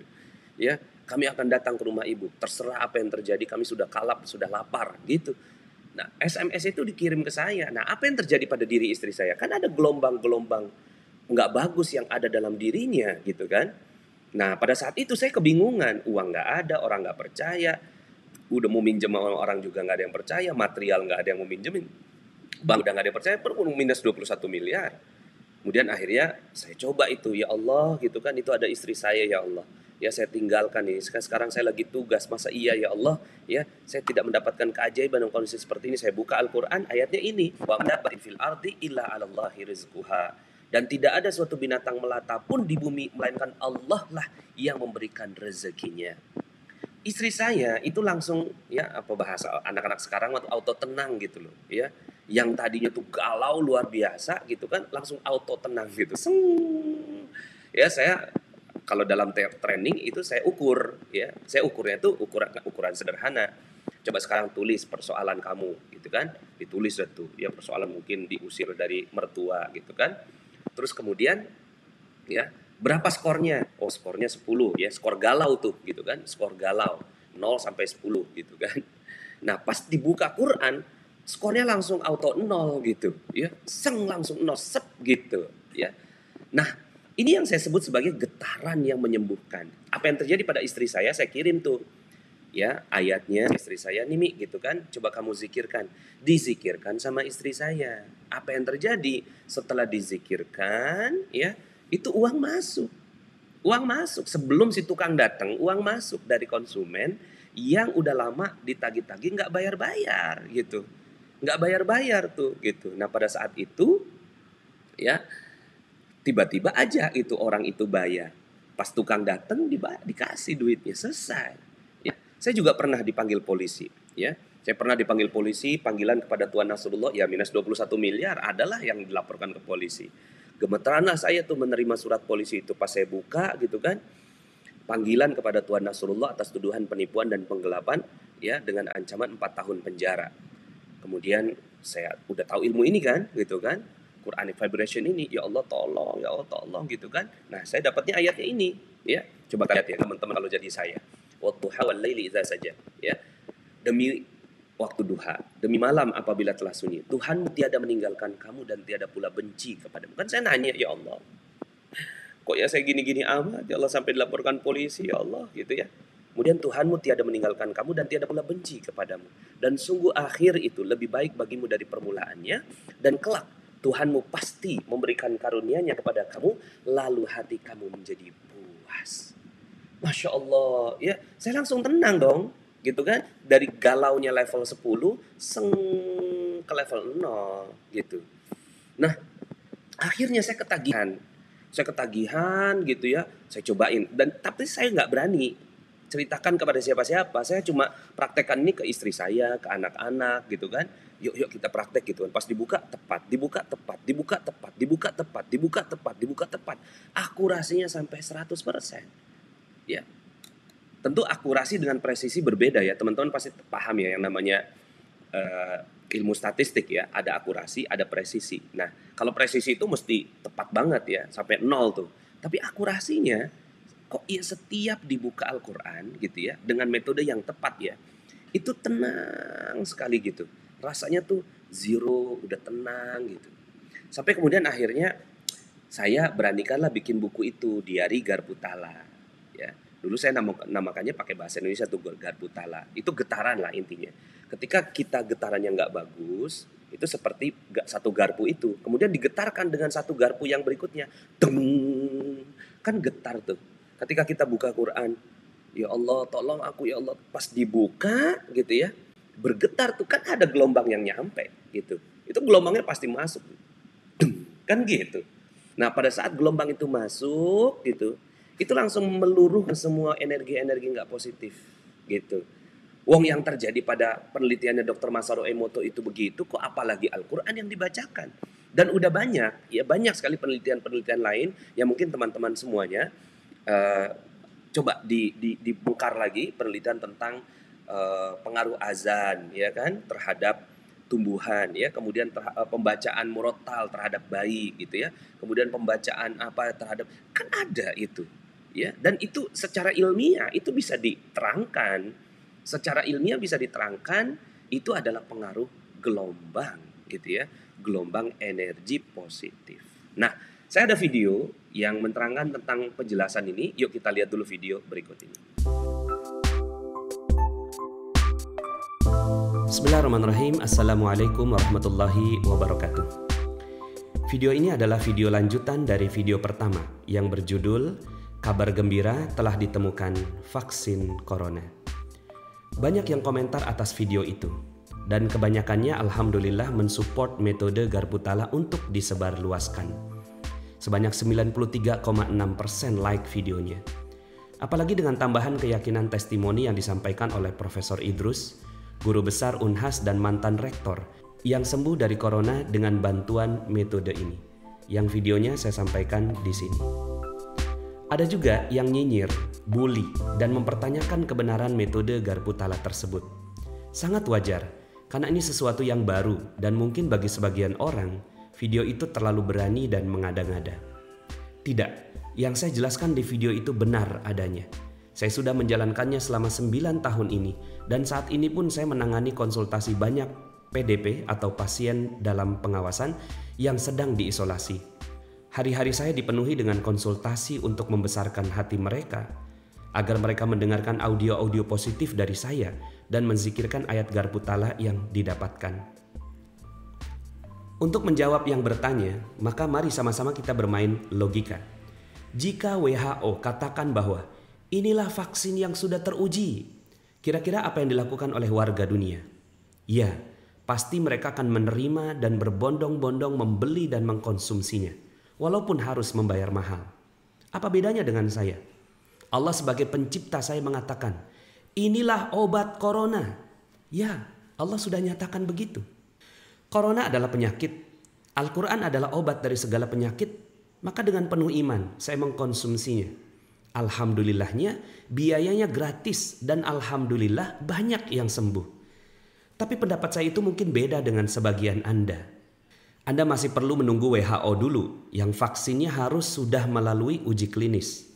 ya. Kami akan datang ke rumah ibu, terserah apa yang terjadi, kami sudah kalap, sudah lapar gitu. Nah, SMS itu dikirim ke saya. Nah, apa yang terjadi pada diri istri saya? Kan ada gelombang-gelombang nggak bagus yang ada dalam dirinya gitu kan. Nah, pada saat itu saya kebingungan, uang nggak ada, orang nggak percaya, udah mau minjem orang juga nggak ada yang percaya, material nggak ada yang mau minjemin, bank udah nggak ada yang percaya, perlu minus 21 miliar. Kemudian akhirnya saya coba itu, ya Allah gitu kan, itu ada istri saya, ya Allah. Ya saya tinggalkan ini, sekarang saya lagi tugas, masa iya ya Allah, ya saya tidak mendapatkan keajaiban dalam kondisi seperti ini. Saya buka Al-Quran, ayatnya ini, wa madabatin fil ardi illa 'alallahi rizquha. Dan tidak ada suatu binatang melata pun di bumi, melainkan Allah lah yang memberikan rezekinya. Istri saya itu langsung, ya apa bahasa anak-anak sekarang, auto tenang gitu loh, ya. Yang tadinya tuh galau luar biasa gitu kan, langsung auto tenang gitu. Ya, saya kalau dalam training itu saya ukur, ya. Saya ukurnya itu ukuran sederhana. Coba sekarang tulis persoalan kamu, gitu kan? Ditulis itu, ya persoalan mungkin diusir dari mertua, gitu kan? Terus kemudian, ya berapa skornya? Oh, skornya 10, ya skor galau tuh, gitu kan? Skor galau 0 sampai 10, gitu kan? Nah, pas dibuka Quran, skornya langsung auto 0 gitu, ya. Langsung 0, sep gitu, ya. Nah, ini yang saya sebut sebagai getaran yang menyembuhkan. Apa yang terjadi pada istri saya kirim tuh. Ya, ayatnya istri saya nih Mi, gitu kan. Coba kamu zikirkan. Dizikirkan sama istri saya. Apa yang terjadi? Setelah dizikirkan, ya, itu uang masuk. Uang masuk. Sebelum si tukang datang, uang masuk dari konsumen yang udah lama ditagih-tagih nggak bayar-bayar gitu. Nggak bayar-bayar tuh gitu. Nah, pada saat itu, ya, tiba-tiba aja itu orang itu bayar. Pas tukang datang dikasih duitnya, selesai. Ya, saya juga pernah dipanggil polisi, ya. Saya pernah dipanggil polisi, panggilan kepada Tuan Nasrullah, ya minus 21 miliar adalah yang dilaporkan ke polisi. Gemeteranlah saya tuh menerima surat polisi itu pas saya buka gitu kan. Panggilan kepada Tuan Nasrullah atas tuduhan penipuan dan penggelapan, ya, dengan ancaman 4 tahun penjara. Kemudian saya udah tahu ilmu ini kan, gitu kan. Quranic vibration ini, ya Allah tolong gitu kan. Nah, saya dapatnya ayatnya ini, ya. Coba lihat ya teman-teman kalau jadi saya. Wadduha wal laili idza saja, ya. Demi waktu duha, demi malam apabila telah sunyi, Tuhanmu tiada meninggalkan kamu dan tiada pula benci kepadamu. Kan saya nanya, ya Allah, kok ya saya gini-gini amat, ya Allah, sampai dilaporkan polisi, ya Allah, gitu ya. Kemudian Tuhanmu tiada meninggalkan kamu dan tiada pula benci kepadamu. Dan sungguh akhir itu lebih baik bagimu dari permulaannya, dan kelak Tuhanmu pasti memberikan karunia-Nya kepada kamu, lalu hati kamu menjadi puas. Masya Allah, ya, saya langsung tenang dong, gitu kan. Dari galaunya level 10, ke level 0, gitu. Nah, akhirnya saya ketagihan gitu ya, saya cobain. Tapi saya nggak berani ceritakan kepada siapa-siapa. Saya cuma praktekkan ini ke istri saya, ke anak-anak gitu kan. Yuk kita praktek gitu kan. Pas dibuka tepat, dibuka tepat, dibuka tepat, dibuka tepat, dibuka tepat, dibuka tepat. Akurasinya sampai 100%. Ya. Tentu akurasi dengan presisi berbeda ya. Teman-teman pasti paham ya yang namanya ilmu statistik ya. Ada akurasi, ada presisi. Nah, kalau presisi itu mesti tepat banget ya, sampai 0 tuh. Tapi akurasinya kok ya setiap dibuka Al-Quran gitu ya, dengan metode yang tepat ya, itu tenang sekali gitu. Rasanya tuh zero, udah tenang gitu. Sampai kemudian akhirnya saya beranikanlah bikin buku itu, Diari Garputala. Ya, dulu saya namakannya pakai bahasa Indonesia tuh, Garputala. Itu getaran lah intinya. Ketika kita getarannya nggak bagus, itu seperti satu garpu itu. Kemudian digetarkan dengan satu garpu yang berikutnya. Deng, kan getar tuh. Ketika kita buka Quran, ya Allah tolong aku ya Allah. Pas dibuka gitu ya, bergetar tuh, kan ada gelombang yang nyampe gitu. Itu gelombangnya pasti masuk. Kan gitu. Nah, pada saat gelombang itu masuk gitu, itu langsung meluruh semua energi-energi nggak positif gitu. Wong yang terjadi pada penelitiannya Dr. Masaru Emoto itu begitu, kok apalagi Al-Quran yang dibacakan. Dan udah banyak, ya banyak sekali penelitian-penelitian lain yang mungkin teman-teman semuanya coba dibongkar lagi, penelitian tentang pengaruh azan ya kan terhadap tumbuhan ya, kemudian pembacaan murattal terhadap bayi gitu ya, kemudian pembacaan apa terhadap, kan ada itu ya, dan itu secara ilmiah itu bisa diterangkan, secara ilmiah bisa diterangkan itu adalah pengaruh gelombang gitu ya, gelombang energi positif. Nah, saya ada video yang menerangkan tentang penjelasan ini. Yuk kita lihat dulu video berikut ini. Bismillahirrahmanirrahim. Assalamualaikum warahmatullahi wabarakatuh. Video ini adalah video lanjutan dari video pertama yang berjudul Kabar Gembira Telah Ditemukan Vaksin Corona. Banyak yang komentar atas video itu, dan kebanyakannya alhamdulillah mensupport metode Garputala untuk disebarluaskan. Sebanyak 93,6% like videonya. Apalagi dengan tambahan keyakinan testimoni yang disampaikan oleh Profesor Idrus, guru besar Unhas dan mantan rektor, yang sembuh dari corona dengan bantuan metode ini. Yang videonya saya sampaikan di sini. Ada juga yang nyinyir, bully, dan mempertanyakan kebenaran metode garpu tala tersebut. Sangat wajar, karena ini sesuatu yang baru dan mungkin bagi sebagian orang, video itu terlalu berani dan mengada-ngada. Tidak, yang saya jelaskan di video itu benar adanya. Saya sudah menjalankannya selama 9 tahun ini, dan saat ini pun saya menangani konsultasi banyak PDP atau pasien dalam pengawasan yang sedang diisolasi. Hari-hari saya dipenuhi dengan konsultasi untuk membesarkan hati mereka, agar mereka mendengarkan audio-audio positif dari saya dan menzikirkan ayat garpu tala yang didapatkan. Untuk menjawab yang bertanya, maka mari sama-sama kita bermain logika. Jika WHO katakan bahwa inilah vaksin yang sudah teruji, kira-kira apa yang dilakukan oleh warga dunia? Ya, pasti mereka akan menerima dan berbondong-bondong membeli dan mengkonsumsinya, walaupun harus membayar mahal. Apa bedanya dengan saya? Allah sebagai pencipta saya mengatakan, inilah obat corona. Ya, Allah sudah nyatakan begitu. Corona adalah penyakit. Al-Quran adalah obat dari segala penyakit. Maka dengan penuh iman saya mengkonsumsinya. Alhamdulillahnya biayanya gratis dan alhamdulillah banyak yang sembuh. Tapi pendapat saya itu mungkin beda dengan sebagian Anda. Anda masih perlu menunggu WHO dulu yang vaksinnya harus sudah melalui uji klinis.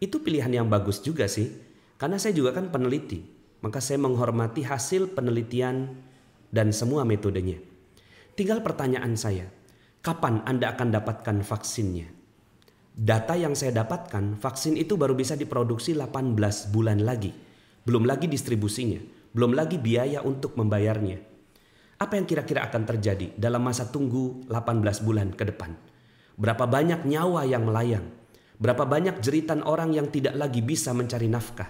Itu pilihan yang bagus juga sih, karena saya juga kan peneliti. Maka saya menghormati hasil penelitian dan semua metodenya. Tinggal pertanyaan saya, kapan Anda akan dapatkan vaksinnya? Data yang saya dapatkan, vaksin itu baru bisa diproduksi 18 bulan lagi. Belum lagi distribusinya, belum lagi biaya untuk membayarnya. Apa yang kira-kira akan terjadi dalam masa tunggu 18 bulan ke depan? Berapa banyak nyawa yang melayang? Berapa banyak jeritan orang yang tidak lagi bisa mencari nafkah?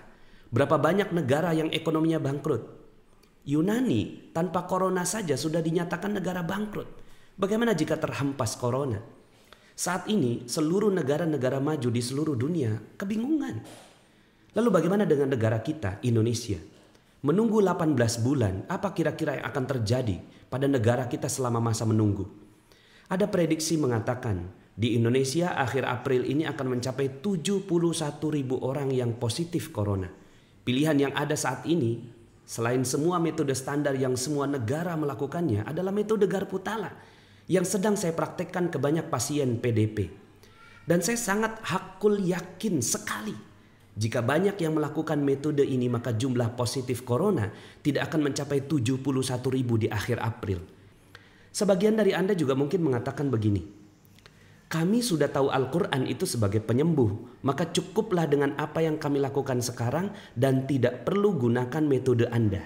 Berapa banyak negara yang ekonominya bangkrut? Yunani tanpa corona saja sudah dinyatakan negara bangkrut. Bagaimana jika terhempas corona? Saat ini seluruh negara-negara maju di seluruh dunia kebingungan. Lalu bagaimana dengan negara kita, Indonesia? Menunggu 18 bulan, apa kira-kira yang akan terjadi pada negara kita selama masa menunggu? Ada prediksi mengatakan di Indonesia akhir April ini akan mencapai 71.000 orang yang positif corona. Pilihan yang ada saat ini, selain semua metode standar yang semua negara melakukannya, adalah metode garpu tala yang sedang saya praktekkan ke banyak pasien PDP. Dan saya sangat hakul yakin sekali, jika banyak yang melakukan metode ini, maka jumlah positif corona tidak akan mencapai 71.000 di akhir April. Sebagian dari Anda juga mungkin mengatakan begini, kami sudah tahu Al-Quran itu sebagai penyembuh, maka cukuplah dengan apa yang kami lakukan sekarang dan tidak perlu gunakan metode Anda.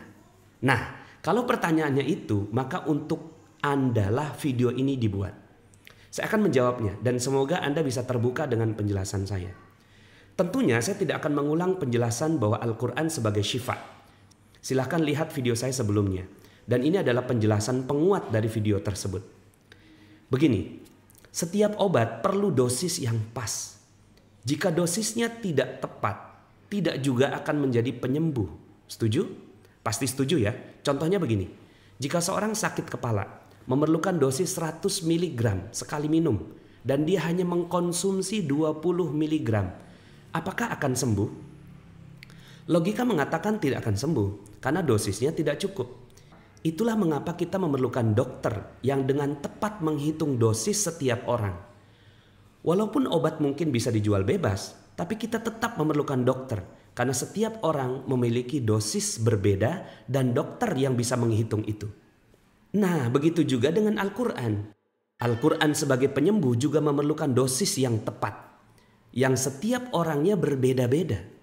Nah, kalau pertanyaannya itu, maka untuk Anda lah video ini dibuat. Saya akan menjawabnya dan semoga Anda bisa terbuka dengan penjelasan saya. Tentunya saya tidak akan mengulang penjelasan bahwa Al-Quran sebagai syifa. Silahkan lihat video saya sebelumnya. Dan ini adalah penjelasan penguat dari video tersebut. Begini, setiap obat perlu dosis yang pas. Jika dosisnya tidak tepat, tidak juga akan menjadi penyembuh. Setuju? Pasti setuju ya. Contohnya begini, jika seorang sakit kepala memerlukan dosis 100 mg sekali minum dan dia hanya mengkonsumsi 20 mg, apakah akan sembuh? Logika mengatakan tidak akan sembuh karena dosisnya tidak cukup. Itulah mengapa kita memerlukan dokter yang dengan tepat menghitung dosis setiap orang. Walaupun obat mungkin bisa dijual bebas, tapi kita tetap memerlukan dokter karena setiap orang memiliki dosis berbeda dan dokter yang bisa menghitung itu. Nah, begitu juga dengan Al-Quran. Al-Quran sebagai penyembuh juga memerlukan dosis yang tepat, yang setiap orangnya berbeda-beda.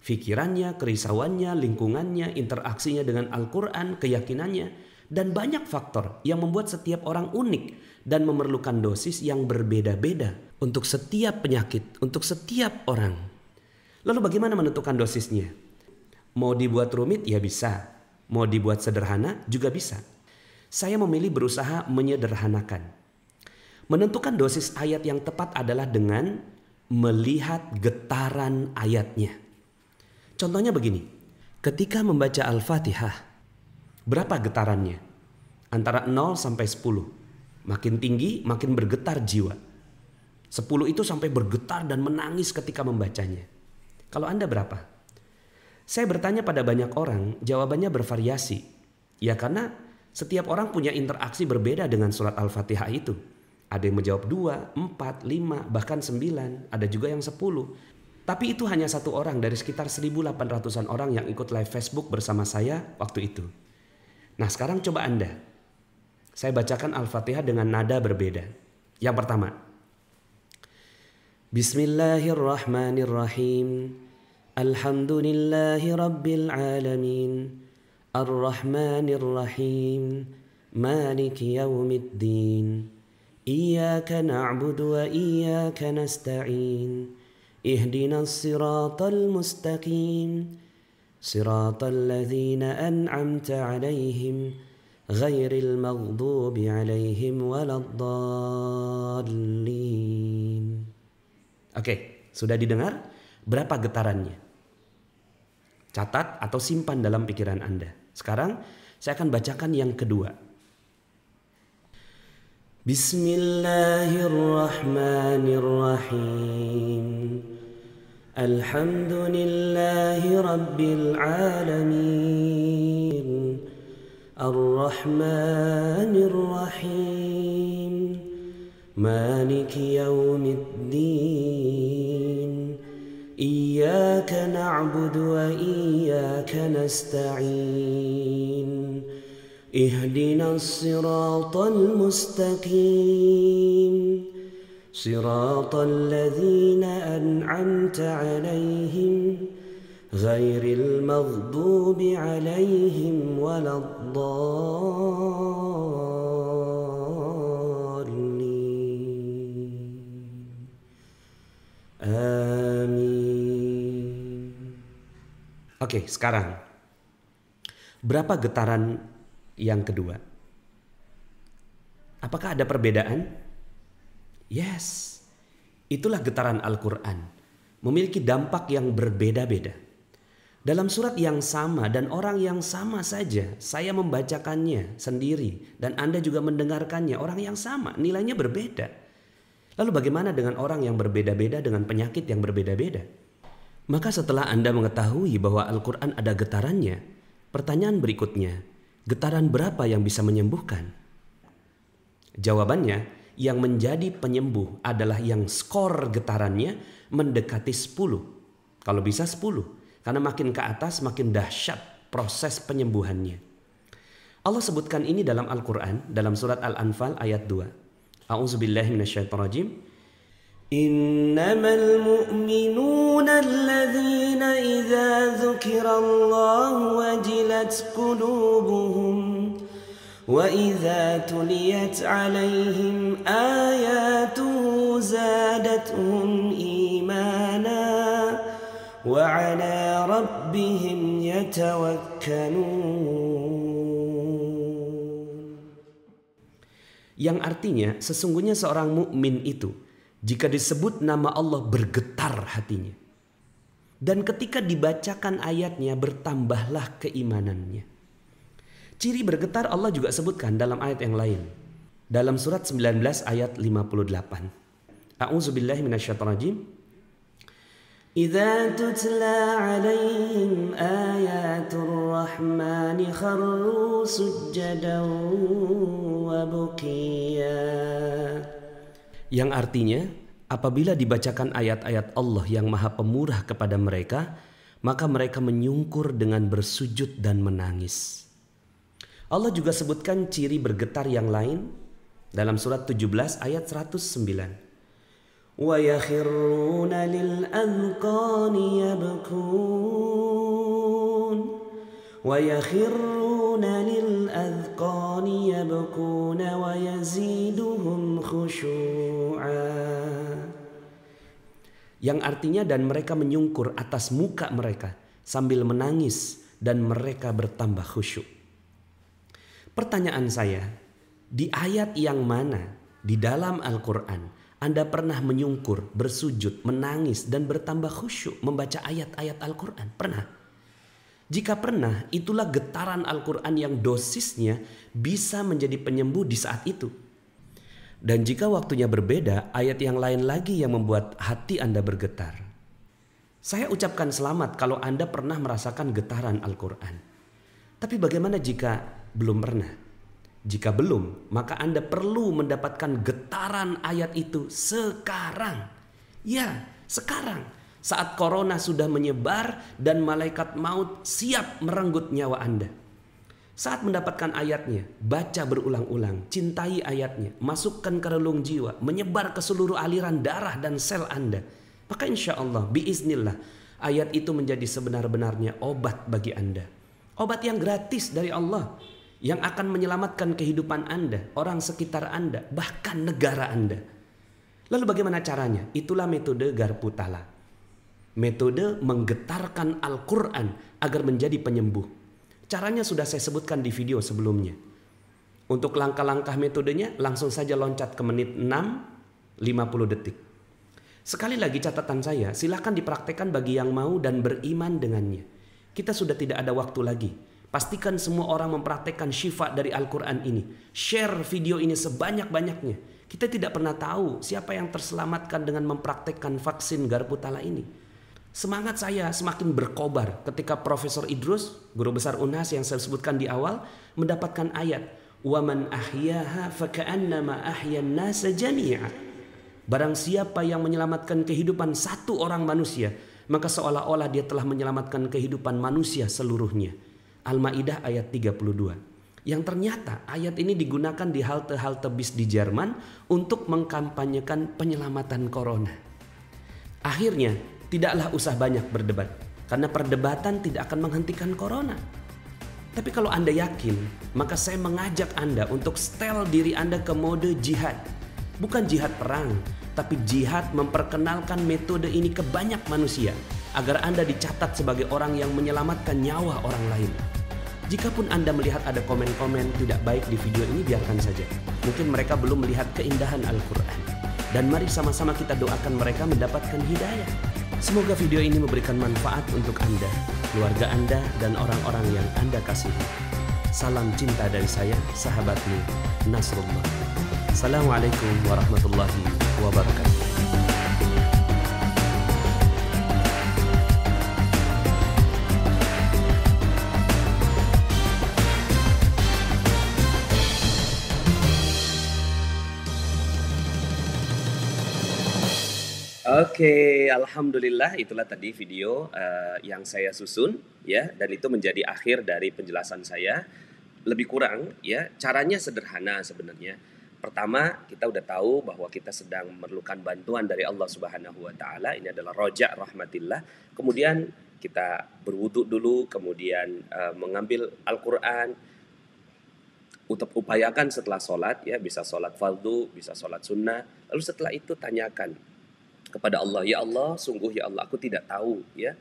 Fikirannya, kerisauannya, lingkungannya, interaksinya dengan Al-Quran, keyakinannya, dan banyak faktor yang membuat setiap orang unik dan memerlukan dosis yang berbeda-beda untuk setiap penyakit, untuk setiap orang. Lalu bagaimana menentukan dosisnya? Mau dibuat rumit? Ya bisa. Mau dibuat sederhana? Juga bisa. Saya memilih berusaha menyederhanakan. Menentukan dosis ayat yang tepat adalah dengan melihat getaran ayatnya. Contohnya begini, ketika membaca Al-Fatihah, berapa getarannya? Antara 0 sampai 10. Makin tinggi, makin bergetar jiwa. 10 itu sampai bergetar dan menangis ketika membacanya. Kalau Anda berapa? Saya bertanya pada banyak orang, jawabannya bervariasi. Ya karena setiap orang punya interaksi berbeda dengan surat Al-Fatihah itu. Ada yang menjawab 2, 4, 5, bahkan 9. Ada juga yang 10. Tapi itu hanya satu orang dari sekitar 1.800-an orang yang ikut live Facebook bersama saya waktu itu. Nah sekarang coba Anda. Saya bacakan Al-Fatihah dengan nada berbeda. Yang pertama. Bismillahirrahmanirrahim. Alhamdulillahi Rabbil Alamin. Ar-Rahmanir-Rahim. Maliki Yawmiddin. Iyaka na'budu wa iyaka nasta'in. Ihdinas siratal mustaqim. Siratal ladzina an'amta 'alaihim ghairil maghdubi 'alaihim waladdallin. Oke, sudah didengar? Berapa getarannya? Catat atau simpan dalam pikiran Anda. Sekarang saya akan bacakan yang kedua. Bismillahirrahmanirrahim. Alhamdulillahi Rabbil Alamin. Ar-Rahmanir-Rahim. Maliki Yawmiddin. Iyyaka na'budu wa iyyaka nasta'in. Ihdinas siratal mustaqim. Siratal ladzina an'amta 'alaihim ghairil maghdubi 'alaihim waladdallin. Amin. Oke, sekarang berapa getaran yang kedua? Apakah ada perbedaan? Yes, itulah getaran Al-Quran. Memiliki dampak yang berbeda-beda. Dalam surat yang sama dan orang yang sama saja, saya membacakannya sendiri dan Anda juga mendengarkannya, orang yang sama, nilainya berbeda. Lalu bagaimana dengan orang yang berbeda-beda dengan penyakit yang berbeda-beda? Maka setelah Anda mengetahui bahwa Al-Quran ada getarannya, pertanyaan berikutnya, getaran berapa yang bisa menyembuhkan? Jawabannya, yang menjadi penyembuh adalah yang skor getarannya mendekati 10. Kalau bisa 10. Karena makin ke atas makin dahsyat proses penyembuhannya. Allah sebutkan ini dalam Al-Quran, dalam surat Al-Anfal ayat 2. A'udzubillahi minasyaitonirrajim. Innamal mu'minuna alladzina idza dzukirallahu wajilat qulubuhum wa idza tuliyat 'alaihim ayatuhu zadatuhum imana wa 'ala rabbihim yatawakkalun. Yang artinya sesungguhnya seorang mukmin itu jika disebut nama Allah bergetar hatinya. Dan ketika dibacakan ayatnya bertambahlah keimanannya. Ciri bergetar Allah juga sebutkan dalam ayat yang lain. Dalam surat 19 ayat 58. A'udzubillahi minasyaitonirrajim. Idza tutla 'alaihim ayatur rahmani kharru sujjadan wa bukiya. Yang artinya, apabila dibacakan ayat-ayat Allah yang Maha Pemurah kepada mereka, maka mereka menyungkur dengan bersujud dan menangis. Allah juga sebutkan ciri bergetar yang lain dalam surat 17 ayat 109. Wa yakhiruna lil adqani yabkun wa yakhiruna lil adqani yabkun wa yaziduhum khusyu'a. Yang artinya dan mereka menyungkur atas muka mereka sambil menangis dan mereka bertambah khusyuk. Pertanyaan saya, di ayat yang mana di dalam Al-Quran Anda pernah menyungkur, bersujud, menangis dan bertambah khusyuk membaca ayat-ayat Al-Quran? Pernah? Jika pernah, itulah getaran Al-Quran yang dosisnya bisa menjadi penyembuh di saat itu. Dan jika waktunya berbeda, ayat yang lain lagi yang membuat hati Anda bergetar. Saya ucapkan selamat kalau Anda pernah merasakan getaran Al-Quran. Tapi bagaimana jika belum pernah? Jika belum, maka Anda perlu mendapatkan getaran ayat itu sekarang. Ya, sekarang. Saat corona sudah menyebar dan malaikat maut siap merenggut nyawa Anda. Saat mendapatkan ayatnya, baca berulang-ulang, cintai ayatnya, masukkan ke relung jiwa, menyebar ke seluruh aliran darah dan sel Anda. Maka insya Allah, biiznillah, ayat itu menjadi sebenar-benarnya obat bagi Anda. Obat yang gratis dari Allah, yang akan menyelamatkan kehidupan Anda, orang sekitar Anda, bahkan negara Anda. Lalu bagaimana caranya? Itulah metode Garpu Tala. Metode menggetarkan Al-Quran agar menjadi penyembuh. Caranya sudah saya sebutkan di video sebelumnya. Untuk langkah-langkah metodenya langsung saja loncat ke menit 6, 50 detik. Sekali lagi catatan saya, silahkan dipraktekkan bagi yang mau dan beriman dengannya. Kita sudah tidak ada waktu lagi. Pastikan semua orang mempraktekkan syifa dari Al-Quran ini. Share video ini sebanyak-banyaknya. Kita tidak pernah tahu siapa yang terselamatkan dengan mempraktekkan vaksin Garpu Tala ini. Semangat saya semakin berkobar ketika Profesor Idrus, guru besar UNHAS yang saya sebutkan di awal, mendapatkan ayat وَمَنْ أَحْيَاهَا فَكَأَنَّمَا أَحْيَا النَّاسَ جَمِيعًا. Barang siapa yang menyelamatkan kehidupan satu orang manusia, maka seolah-olah dia telah menyelamatkan kehidupan manusia seluruhnya. Al-Maidah ayat 32. Yang ternyata ayat ini digunakan di halte-halte bis di Jerman untuk mengkampanyekan penyelamatan corona. Akhirnya, tidaklah usah banyak berdebat, karena perdebatan tidak akan menghentikan corona. Tapi kalau Anda yakin, maka saya mengajak Anda untuk setel diri Anda ke mode jihad. Bukan jihad perang, tapi jihad memperkenalkan metode ini ke banyak manusia, agar Anda dicatat sebagai orang yang menyelamatkan nyawa orang lain. Jikapun Anda melihat ada komen-komen tidak baik di video ini, biarkan saja. Mungkin mereka belum melihat keindahan Al-Quran. Dan mari sama-sama kita doakan mereka mendapatkan hidayah. Semoga video ini memberikan manfaat untuk Anda, keluarga Anda, dan orang-orang yang Anda kasihi. Salam cinta dari saya, sahabatmu, Nasrullah. Assalamualaikum warahmatullahi wabarakatuh. Oke, alhamdulillah itulah tadi video yang saya susun ya, dan itu menjadi akhir dari penjelasan saya. Lebih kurang ya, caranya sederhana sebenarnya. Pertama, kita udah tahu bahwa kita sedang memerlukan bantuan dari Allah Subhanahu wa taala. Ini adalah roja rahmatillah. Kemudian kita berwudu dulu, kemudian mengambil Al-Qur'an. Upayakan setelah sholat ya, bisa sholat fardu, bisa sholat sunnah. Lalu setelah itu tanyakan kepada Allah, ya Allah, sungguh ya Allah, aku tidak tahu ya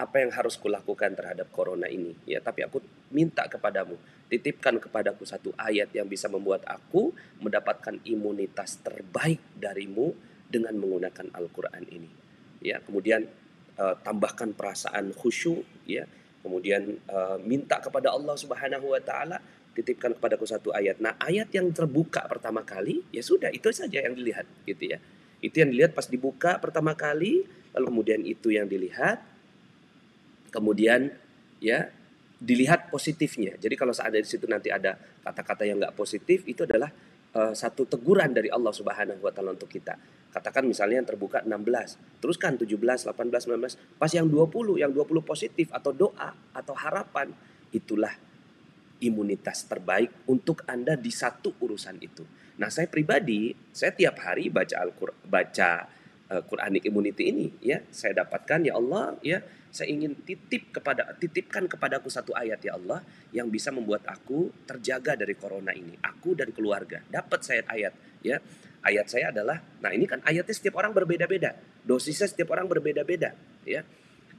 apa yang harus kulakukan terhadap corona ini ya, tapi aku minta kepadamu, titipkan kepadaku satu ayat yang bisa membuat aku mendapatkan imunitas terbaik darimu dengan menggunakan Al-Quran ini ya. Kemudian tambahkan perasaan khusyuk ya, kemudian minta kepada Allah Subhanahu wa taala, titipkan kepadaku satu ayat. Nah, ayat yang terbuka pertama kali ya sudah, itu saja yang dilihat gitu ya. Itu yang dilihat pas dibuka pertama kali, lalu kemudian itu yang dilihat, kemudian ya dilihat positifnya. Jadi kalau ada di situ nanti ada kata-kata yang nggak positif, itu adalah satu teguran dari Allah Subhanahu wa taala untuk kita. Katakan misalnya yang terbuka 16, teruskan 17, 18, 19, pas yang 20 positif atau doa atau harapan, itulah imunitas terbaik untuk Anda di satu urusan itu. Nah, saya pribadi, saya tiap hari baca Quranic Immunity ini ya, saya dapatkan ya Allah ya, saya ingin titipkan kepadaku satu ayat ya Allah yang bisa membuat aku terjaga dari corona ini, aku dan keluarga. Dapat saya ayat ya. Ayat saya adalah, nah ini kan ayatnya setiap orang berbeda-beda, dosisnya setiap orang berbeda-beda ya.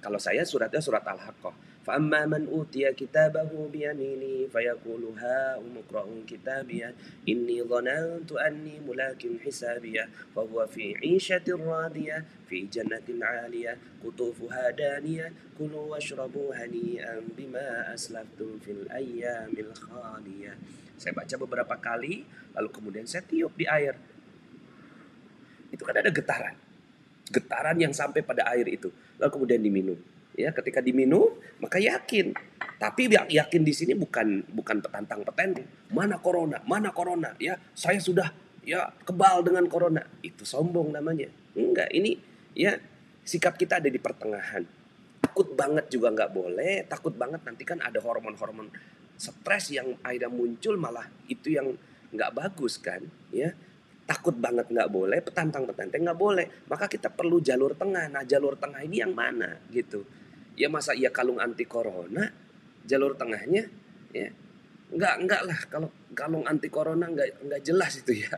Kalau saya suratnya surat Al-Haqqah. فَأَمَّا مَنْ أُوتِيَ كِتَابَهُ بِيَمِينِهِ فَيَقُولُ هَاؤُمُ اقْرَءُوا كِتَابِيَهْ إِنِّي ظَنَنْتُ أَنِّي مُلَاقٍ حِسَابِيَهْ فَهُوَ فِي عِيشَةٍ رَاضِيَةٍ فِي جَنَّةٍ عَالِيَةٍ قُطُوفُهَا دَانِيَةٌ كُلُوا وَاشْرَبُوا هَنِيئًا بِمَا أَسْلَفْتُمْ فِي الْأَيَّامِ الْخَالِيَةِ. Saya baca beberapa kali, lalu kemudian saya tiup di air. itu kan ada getaran. Getaran yang sampai pada air itu. Lalu kemudian diminum. Ya, ketika diminum, maka yakin. Tapi yang yakin di sini bukan petantang petenteng. Mana corona, ya saya sudah ya kebal dengan corona. Itu sombong namanya. Enggak, ini ya sikap kita ada di pertengahan. Takut banget juga nggak boleh. Takut banget nanti kan ada hormon-hormon stres yang akhirnya muncul, malah itu yang nggak bagus kan, ya. Takut banget nggak boleh, petantang-petantang nggak boleh. Maka kita perlu jalur tengah. Nah, jalur tengah ini yang mana gitu? Ya masa iya kalung anti corona, jalur tengahnya ya enggak lah. Kalau kalung anti corona enggak jelas itu ya.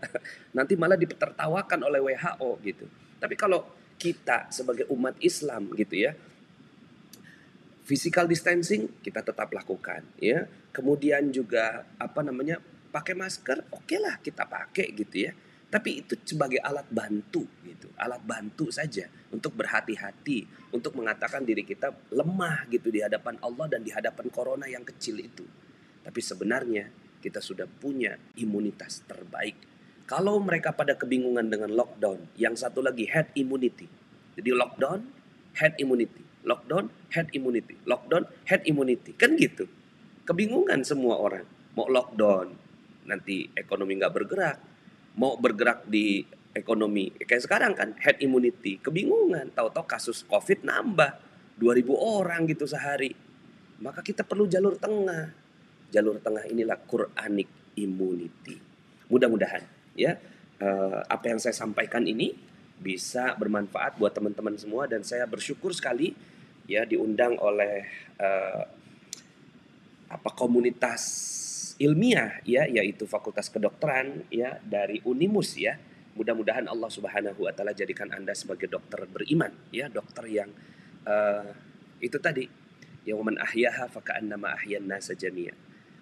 Nanti malah ditertawakan oleh WHO gitu. Tapi kalau kita sebagai umat Islam gitu ya, physical distancing kita tetap lakukan ya. Kemudian juga pakai masker, oke lah kita pakai gitu ya. Tapi itu sebagai alat bantu gitu, alat bantu saja untuk berhati-hati, untuk mengatakan diri kita lemah gitu di hadapan Allah dan di hadapan corona yang kecil itu. Tapi sebenarnya kita sudah punya imunitas terbaik. Kalau mereka pada kebingungan dengan lockdown, yang satu lagi herd immunity. Jadi lockdown, herd immunity, lockdown, herd immunity, lockdown, herd immunity, kan gitu. Kebingungan semua orang, mau lockdown nanti ekonomi nggak bergerak. Mau bergerak di ekonomi kayak sekarang kan herd immunity, kebingungan, tahu-tahu kasus COVID nambah 2.000 orang gitu sehari. Maka kita perlu jalur tengah. Jalur tengah inilah Quranic immunity. Mudah-mudahan ya apa yang saya sampaikan ini bisa bermanfaat buat teman-teman semua, dan saya bersyukur sekali ya diundang oleh komunitas ilmiah ya, yaitu Fakultas Kedokteran ya dari Unimus ya. Mudah-mudahan Allah Subhanahu wa taala jadikan Anda sebagai dokter beriman ya, dokter yang itu tadi ya, man ahyaha faka'annama ahyan nasa jami'a.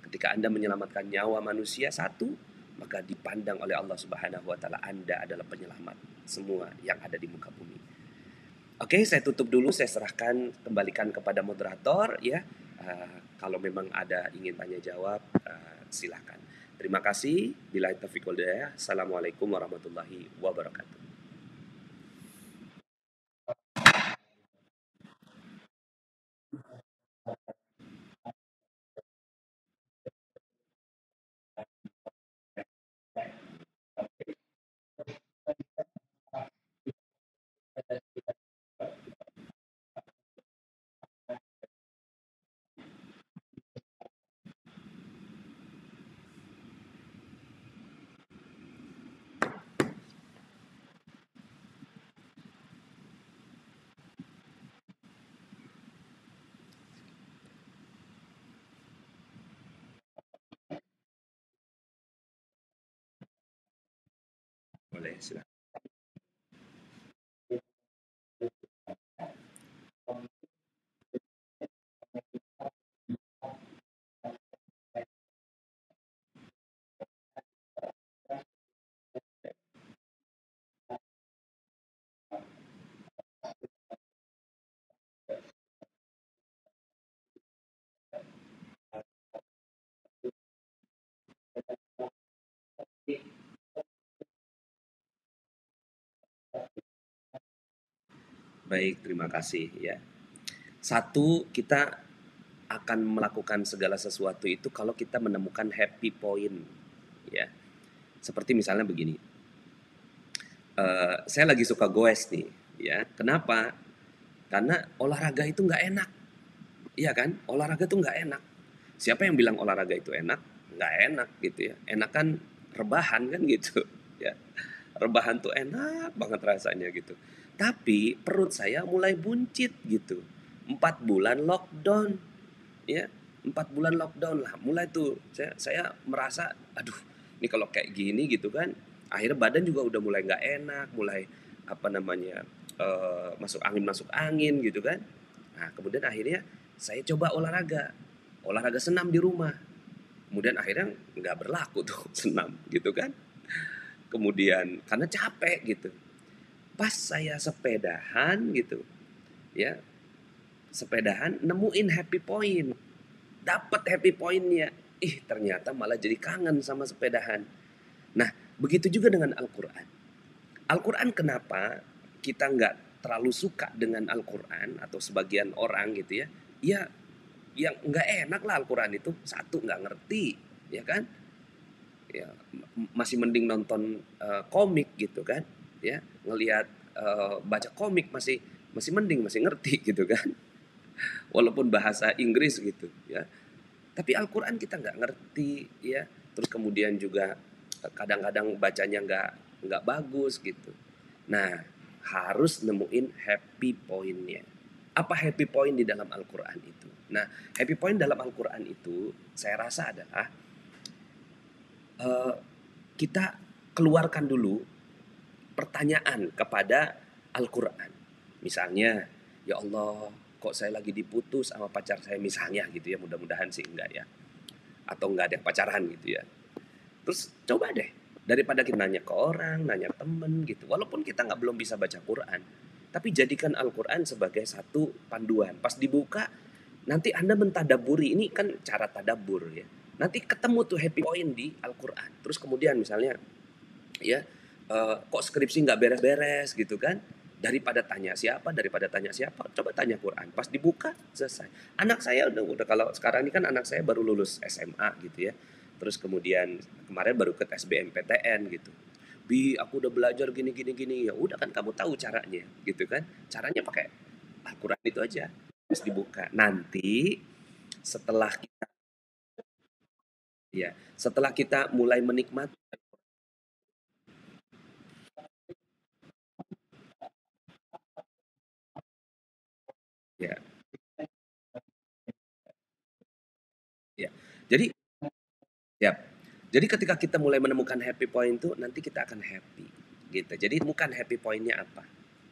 Ketika Anda menyelamatkan nyawa manusia satu, maka dipandang oleh Allah Subhanahu wa taala Anda adalah penyelamat semua yang ada di muka bumi. Oke, saya tutup dulu, saya serahkan, kembalikan kepada moderator ya. Kalau memang ada ingin tanya jawab, silakan. Terima kasih. Billahi taufiq wal hidayah. Assalamualaikum warahmatullahi wabarakatuh. Boleh, silakan. Baik, terima kasih ya. Satu, kita akan melakukan segala sesuatu itu kalau kita menemukan happy point ya. Seperti misalnya begini, saya lagi suka goes nih ya. Kenapa? Karena olahraga itu nggak enak, iya kan? Olahraga tuh nggak enak. Siapa yang bilang olahraga itu enak? Nggak enak gitu ya. Enak kan rebahan kan gitu ya. Rebahan tuh enak banget rasanya gitu. Tapi perut saya mulai buncit gitu. 4 bulan lockdown ya. 4 bulan lockdown lah. Mulai tuh saya merasa aduh, ini kalau kayak gini gitu kan, akhirnya badan juga udah mulai nggak enak, mulai masuk angin gitu kan. Nah, kemudian akhirnya saya coba olahraga senam di rumah. Kemudian akhirnya nggak berlaku tuh senam gitu kan. Kemudian karena capek gitu. Pas saya sepedahan gitu ya, sepedahan nemuin happy point, dapat happy pointnya, ternyata malah jadi kangen sama sepedahan. Nah, begitu juga dengan Al-Quran. Al-Quran kenapa kita nggak terlalu suka dengan Al-Quran atau sebagian orang gitu ya? Ya, yang nggak enak lah Al-Quran itu, satu nggak ngerti, ya kan? Ya, masih mending nonton komik gitu kan? Ya, ngelihat baca komik masih mending, masih ngerti gitu kan? Walaupun bahasa Inggris gitu ya. Tapi Al-Quran kita nggak ngerti ya. Terus kemudian juga kadang-kadang bacanya nggak bagus gitu. Nah, harus nemuin happy point-nya. Apa happy point di dalam Al-Quran itu? Nah, happy point dalam Al-Quran itu saya rasa adalah kita keluarkan dulu pertanyaan kepada Al-Quran. Misalnya, ya Allah, kok saya lagi diputus sama pacar saya misalnya gitu ya, mudah-mudahan sih enggak ya. Atau enggak ada yang pacaran gitu ya. Terus coba deh, daripada kita nanya ke orang, nanya temen gitu, walaupun kita belum bisa baca Quran, tapi jadikan Al-Quran sebagai satu panduan. Pas dibuka, nanti Anda mentadaburi, ini kan cara tadabur ya. Nanti ketemu tuh happy point di Al-Quran. Terus kemudian misalnya, ya kok skripsi nggak beres-beres gitu kan? Daripada tanya siapa, coba tanya Quran. Pas dibuka, selesai. Anak saya udah kalau sekarang ini kan anak saya baru lulus SMA gitu ya. Terus kemudian kemarin baru ke SBMPTN gitu. Bi, aku udah belajar gini. Ya udah kan kamu tahu caranya gitu kan. Caranya pakai Al-Quran itu aja. Terus dibuka. Nanti setelah kita mulai menikmati ya. Ya. Jadi ketika kita mulai menemukan happy point itu, nanti kita akan happy gitu. Jadi bukan happy pointnya apa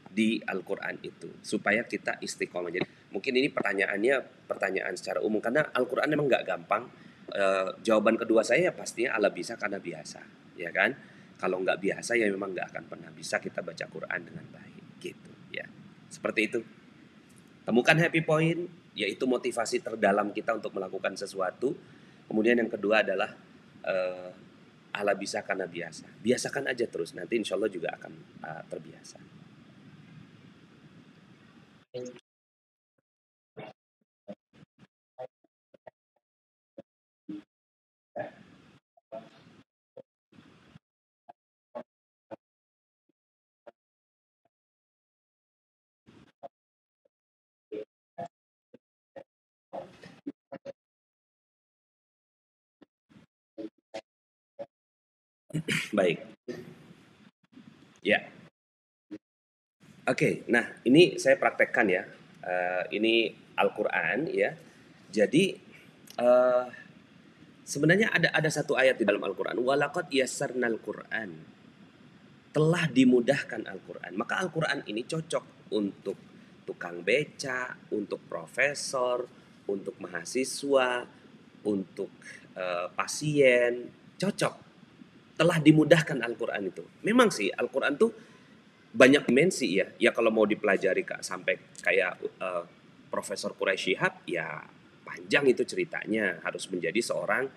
di Al-Quran itu, supaya kita istiqomah. Jadi mungkin ini pertanyaan secara umum, karena Al-Quran memang nggak gampang. Jawaban kedua saya pastinya ala bisa karena biasa, ya kan? Kalau nggak biasa ya memang nggak akan pernah bisa kita baca Quran dengan baik gitu ya. Seperti itu. Temukan happy point, yaitu motivasi terdalam kita untuk melakukan sesuatu. Kemudian yang kedua adalah ala bisa karena biasa. Biasakan aja terus, nanti insya Allah juga akan terbiasa. Baik. Ya. Oke, nah ini saya praktekkan ya. Ini Al-Quran ya. Jadi sebenarnya ada satu ayat di dalam Al-Quran. Walaqad yassarnal Quran. Telah dimudahkan Al-Quran. Maka Al-Quran ini cocok untuk tukang beca, untuk profesor, untuk mahasiswa, untuk pasien. Cocok. Telah dimudahkan Al-Quran itu. Memang sih Al-Quran tuh banyak dimensi ya. Ya kalau mau dipelajari sampai kayak Profesor Quraisy Shihab, ya panjang itu ceritanya. Harus menjadi seorang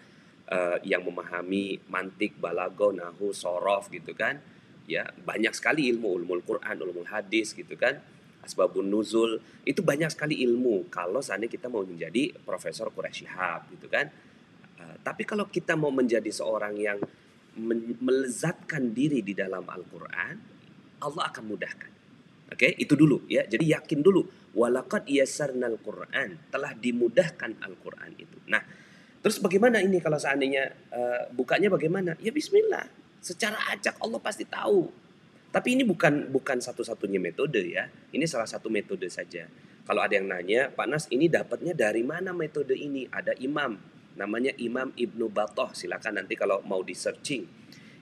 yang memahami mantik, balago, nahu, sorof gitu kan. Ya banyak sekali ilmu Quran, ulumul hadis gitu kan. Asbabun nuzul, itu banyak sekali ilmu kalau seandainya kita mau menjadi Profesor Quraisy Shihab gitu kan. Tapi kalau kita mau menjadi seorang yang melezatkan diri di dalam Al-Quran, Allah akan mudahkan. Oke, itu dulu ya. Jadi yakin dulu. Walaqad yassarnal Quran, telah dimudahkan Al-Quran itu. Nah, terus bagaimana ini kalau seandainya bukanya bagaimana? Ya bismillah. Secara acak Allah pasti tahu. Tapi ini bukan satu-satunya metode ya. Ini salah satu metode saja. Kalau ada yang nanya, Pak Nas ini dapatnya dari mana metode ini? Ada imam. Namanya Imam Ibnu Battah. Silakan nanti kalau mau di searching.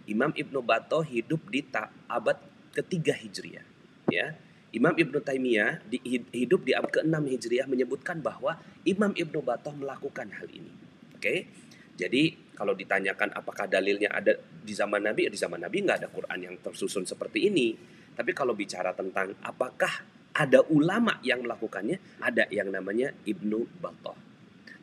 Imam Ibnu Battah hidup di abad ke-3 Hijriah. Ya. Imam Ibnu Taimiyah hidup di abad ke-6 Hijriah menyebutkan bahwa Imam Ibnu Battah melakukan hal ini. Oke. Jadi kalau ditanyakan apakah dalilnya ada di zaman Nabi, di zaman Nabi nggak ada Quran yang tersusun seperti ini. Tapi kalau bicara tentang apakah ada ulama yang melakukannya, ada yang namanya Ibnu Battah.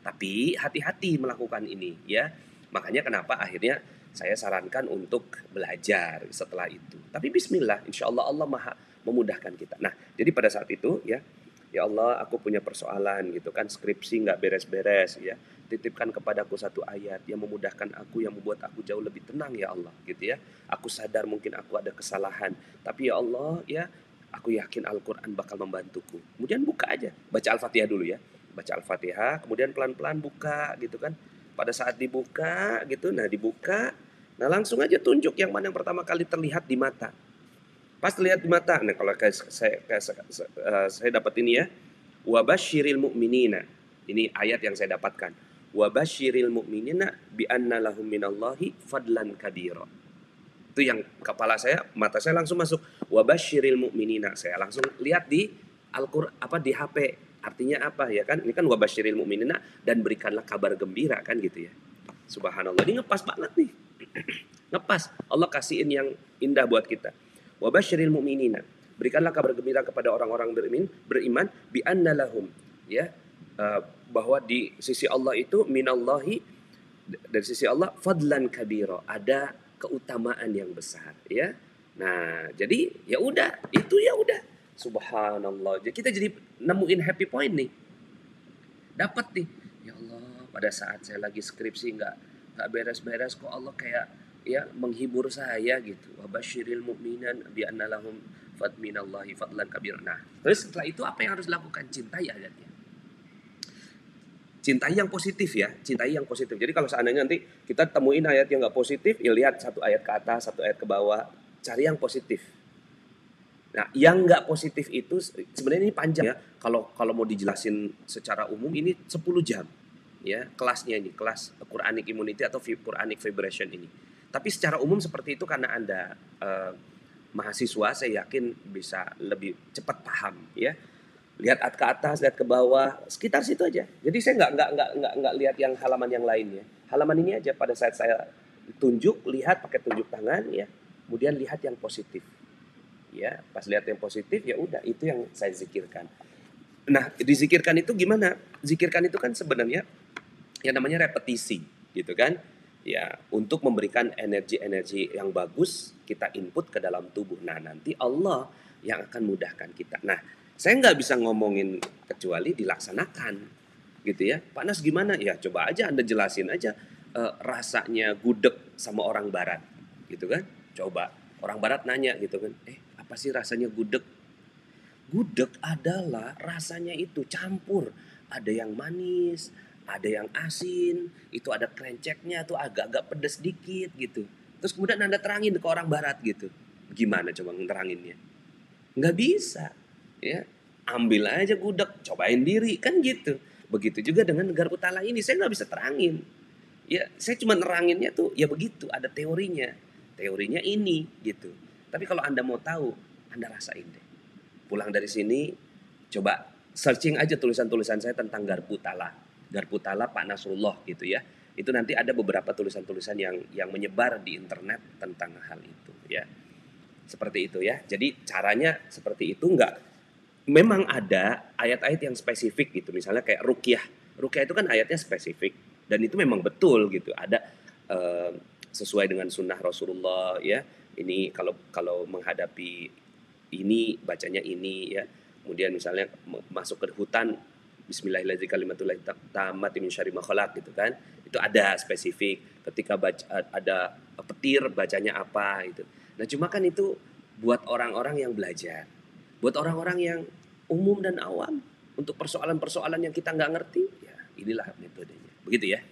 Tapi hati-hati melakukan ini ya. Makanya kenapa akhirnya saya sarankan untuk belajar setelah itu. Tapi bismillah, insya Allah Allah maha memudahkan kita. Nah, jadi pada saat itu ya Allah aku punya persoalan gitu kan, skripsi nggak beres-beres ya. Titipkan kepadaku satu ayat yang memudahkan aku, yang membuat aku jauh lebih tenang ya Allah gitu ya. Aku sadar mungkin aku ada kesalahan, tapi ya Allah ya aku yakin Al-Quran bakal membantuku. Kemudian buka aja, baca Al-Fatihah dulu ya. Baca Al-Fatihah, kemudian pelan-pelan buka gitu kan. Pada saat dibuka gitu, dibuka, langsung aja tunjuk yang mana yang pertama kali terlihat di mata. Pas terlihat di mata, kalau saya dapat ini ya, wabasyiril mu'minina. Ini ayat yang saya dapatkan. Wabasyiril mu'minina bi anna lahum minallahi fadlan kabira. Itu yang kepala saya, mata saya langsung masuk. Wabasyiril mu'minina. Saya langsung lihat di Al-Qur'an di HP. Artinya apa ya kan? Ini kan wabasyiril mu'minina dan berikanlah kabar gembira kan gitu ya. Subhanallah, ini ngepas banget nih. Ngepas. Allah kasihin yang indah buat kita. Wabasyiril mu'minina. Berikanlah kabar gembira kepada orang-orang beriman bi anna lahum ya, bahwa di sisi Allah itu minallahi, dari sisi Allah fadlan kabira, ada keutamaan yang besar ya. Nah, jadi ya udah, itu ya udah. Subhanallah. Jadi kita jadi nemuin happy point nih. Dapat nih. Ya Allah, pada saat saya lagi skripsi nggak beres-beres kok Allah kayak ya menghibur saya gitu. Wabasyiril mu'minan bi anna lahum minallahi fadlan kabir. Nah, terus setelah itu apa yang harus dilakukan? Cintai ayatnya. Cintai yang positif ya, cintai yang positif. Jadi kalau seandainya nanti kita temuin ayat yang nggak positif, ya lihat satu ayat ke atas, satu ayat ke bawah, cari yang positif. Nah, yang nggak positif itu sebenarnya ini panjang ya. Kalau mau dijelasin secara umum ini 10 jam ya kelasnya ini, kelas Quranic Immunity atau Quranic Vibration ini. Tapi secara umum seperti itu karena Anda mahasiswa, saya yakin bisa lebih cepat paham ya. Lihat ke atas, lihat ke bawah, sekitar situ aja. Jadi saya nggak lihat yang halaman yang lainnya. Halaman ini aja pada saat saya tunjuk, lihat pakai tunjuk tangan ya. Kemudian lihat yang positif. Ya, pas lihat yang positif ya udah itu yang saya zikirkan. Nah, dizikirkan itu gimana? Zikirkan itu kan sebenarnya yang namanya repetisi, gitu kan? Ya, untuk memberikan energi-energi yang bagus kita input ke dalam tubuh. Nah, nanti Allah yang akan mudahkan kita. Nah, saya nggak bisa ngomongin kecuali dilaksanakan, gitu ya. Panas gimana? Ya, coba aja Anda jelasin aja rasanya gudeg sama orang Barat, gitu kan? Coba orang Barat nanya gitu kan, apa sih rasanya gudeg? Gudeg adalah rasanya itu campur. Ada yang manis, ada yang asin, itu ada krenceknya tuh agak-agak pedas dikit gitu. Terus kemudian Anda terangin ke orang Barat gitu. Gimana coba ngeteranginnya? Nggak bisa. Ya, ambil aja gudeg, cobain diri kan gitu. Begitu juga dengan garpu tala ini, saya nggak bisa terangin. Ya, saya cuma neranginnya tuh ya begitu, ada teorinya. Teorinya ini gitu. Tapi kalau Anda mau tahu, Anda rasain deh. Pulang dari sini, coba searching aja tulisan-tulisan saya tentang garpu tala. Garpu tala Pak Nasrullah gitu ya. Itu nanti ada beberapa tulisan-tulisan yang menyebar di internet tentang hal itu ya. Seperti itu ya. Jadi caranya seperti itu enggak. Memang ada ayat-ayat yang spesifik gitu. Misalnya kayak ruqyah. Ruqyah itu kan ayatnya spesifik. Dan itu memang betul gitu. Ada sesuai dengan sunnah Rasulullah ya. Ini kalau menghadapi ini bacanya ini ya. Kemudian misalnya masuk ke hutan, bismillahirrahmanirrahim kalimatullahi tammati min syarri ma khalaq gitu kan. Itu ada spesifik. Ketika ada petir bacanya apa itu. Nah, cuma kan itu buat orang-orang yang belajar. Buat orang-orang yang umum dan awam, untuk persoalan-persoalan yang kita nggak ngerti, ya inilah metodenya. Begitu ya.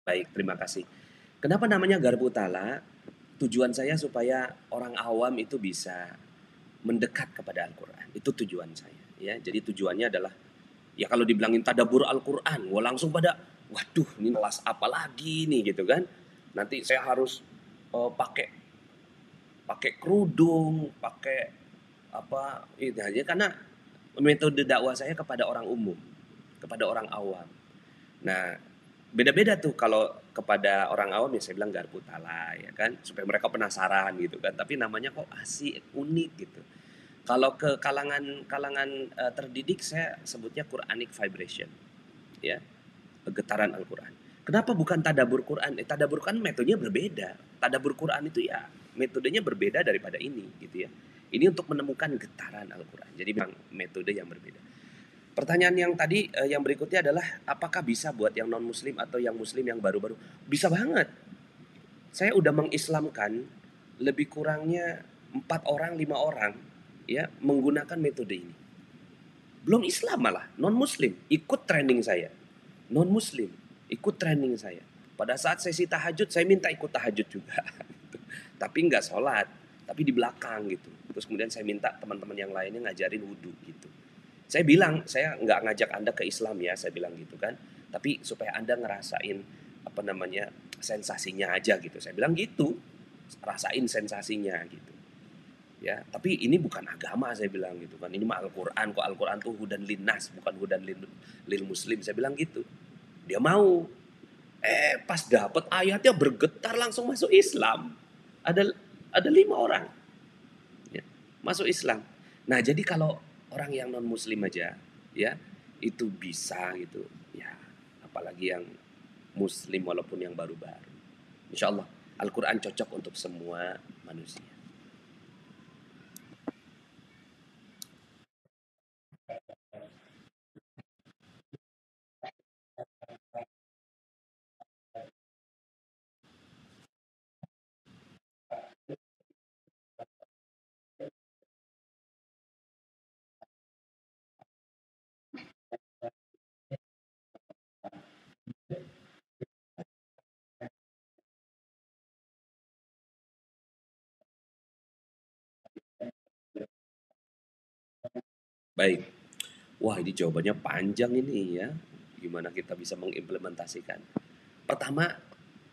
Baik, terima kasih. Kenapa namanya garpu tala? Tujuan saya supaya orang awam itu bisa mendekat kepada Al-Quran. Itu tujuan saya. Ya, jadi tujuannya adalah, ya kalau dibilangin tadabbur Al-Quran, langsung pada, waduh ini kelas apa lagi nih gitu kan. nanti saya harus pakai kerudung, pakai apa itu aja, karena metode dakwah saya kepada orang umum, kepada orang awam. Nah, beda-beda tuh. Kalau kepada orang awam ya saya bilang garpu tala ya kan, supaya mereka penasaran gitu kan, tapi namanya kok asik, unik gitu. Kalau ke kalangan terdidik saya sebutnya Quranic vibration, ya, getaran Al-Quran. Kenapa bukan tadabur Quran? Tadabur Quran metodenya berbeda. Tadabur Quran itu ya metodenya berbeda daripada ini gitu ya. Ini untuk menemukan getaran Al-Quran. Jadi memang metode yang berbeda. Pertanyaan yang tadi yang berikutnya adalah apakah bisa buat yang non muslim atau yang muslim yang baru-baru? Bisa banget. Saya udah mengislamkan lebih kurangnya 4 orang, 5 orang ya menggunakan metode ini. Belum Islam malah, non muslim ikut training saya. Non muslim ikut training saya. Pada saat sesi tahajud saya minta ikut tahajud juga. Tapi nggak sholat, tapi di belakang gitu. Terus kemudian saya minta teman-teman yang lainnya ngajarin wudhu gitu. Saya bilang, saya nggak ngajak Anda ke Islam ya, saya bilang gitu kan. Tapi supaya Anda ngerasain apa namanya sensasinya aja gitu. Saya bilang gitu, rasain sensasinya gitu. Ya, tapi ini bukan agama saya bilang gitu kan. Ini mah Al-Qur'an, kok Al-Qur'an tuh hudan linnas, bukan hudan lil muslim. Saya bilang gitu. Dia mau. Pas dapat ayatnya bergetar langsung masuk Islam. Ada 5 orang. Ya, masuk Islam. Nah, jadi kalau orang yang non muslim aja ya itu bisa gitu. Ya, apalagi yang muslim walaupun yang baru-baru. Insyaallah Al-Qur'an cocok untuk semua manusia. Baik. Wah, ini jawabannya panjang ini ya. Gimana kita bisa mengimplementasikan? Pertama,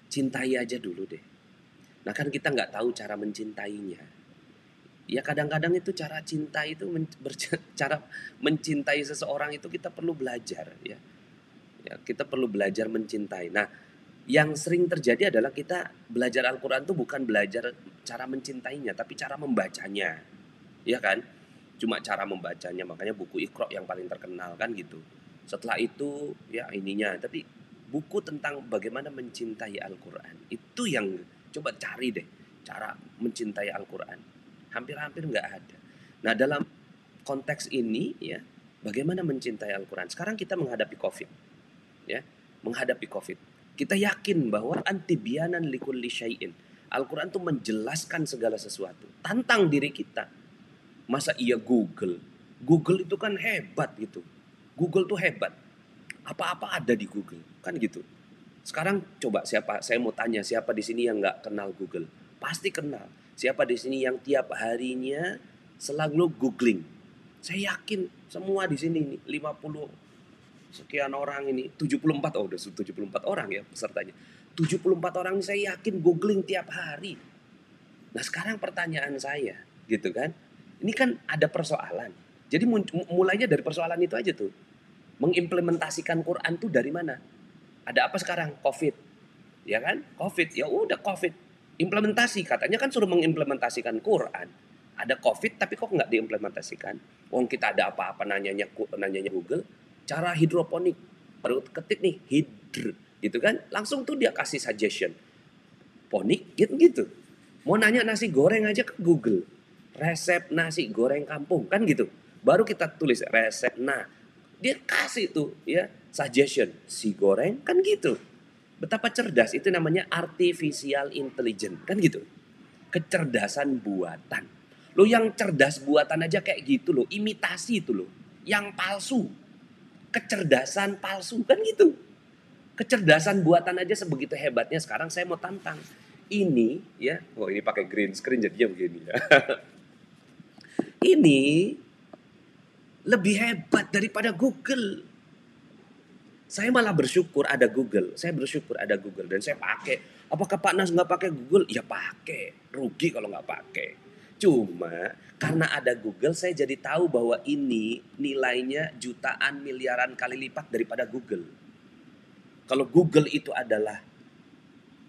cintai aja dulu deh. Nah kan kita nggak tahu cara mencintainya. Ya kadang-kadang itu cara cinta itu cara mencintai seseorang itu kita perlu belajar ya. Ya kita perlu belajar mencintai. Nah yang sering terjadi adalah kita belajar Al-Quran itu bukan belajar cara mencintainya, tapi cara membacanya. Ya kan? Cuma cara membacanya, makanya buku Iqra yang paling terkenal kan gitu. Setelah itu ya ininya, tapi buku tentang bagaimana mencintai Al-Quran itu yang coba cari deh, cara mencintai Al-Quran. Hampir-hampir nggak ada. Nah dalam konteks ini ya, bagaimana mencintai Al-Quran. Sekarang kita menghadapi COVID, ya, menghadapi COVID. Kita yakin bahwa antibyanan likulli syai'in. Al-Quran itu menjelaskan segala sesuatu. Tantang diri kita. Masa iya Google? Google itu kan hebat gitu. Google tuh hebat. Apa-apa ada di Google, kan gitu. Sekarang coba saya mau tanya siapa di sini yang nggak kenal Google? Pasti kenal. Siapa di sini yang tiap harinya selalu googling? Saya yakin semua di sini nih 50 sekian orang ini, 74, udah 74 orang ya pesertanya. 74 orang ini saya yakin googling tiap hari. Nah sekarang pertanyaan saya gitu kan, ini kan ada persoalan. Jadi mulainya dari persoalan itu aja tuh. Mengimplementasikan Quran tuh dari mana? Ada apa sekarang? COVID. Ya kan? COVID. Ya udah COVID. Implementasi. Katanya kan suruh mengimplementasikan Quran. Ada COVID tapi kok nggak diimplementasikan? Wong kita ada apa-apa nanyanya Google. Cara hidroponik. Baru ketik nih hidr. Gitu kan? Langsung tuh dia kasih suggestion. Ponik gitu. Mau nanya nasi goreng aja ke Google. Resep nasi goreng kampung. Kan gitu. Baru kita tulis resep. Nah. Dia kasih tuh ya suggestion si goreng kan gitu. Betapa cerdas itu namanya artificial intelligence kan gitu. Kecerdasan buatan. Lo yang cerdas buatan aja kayak gitu loh, imitasi itu loh. Yang palsu. Kecerdasan palsu kan gitu. Kecerdasan buatan aja sebegitu hebatnya. Sekarang saya mau tantang. Ini ya, ini pakai green screen jadinya begini ya. Ini lebih hebat daripada Google. Saya malah bersyukur ada Google. Saya bersyukur ada Google dan saya pakai. Apakah Pak Nas nggak pakai Google? Ya pakai. Rugi kalau nggak pakai. Cuma karena ada Google saya jadi tahu bahwa ini nilainya jutaan miliaran kali lipat daripada Google. Kalau Google itu adalah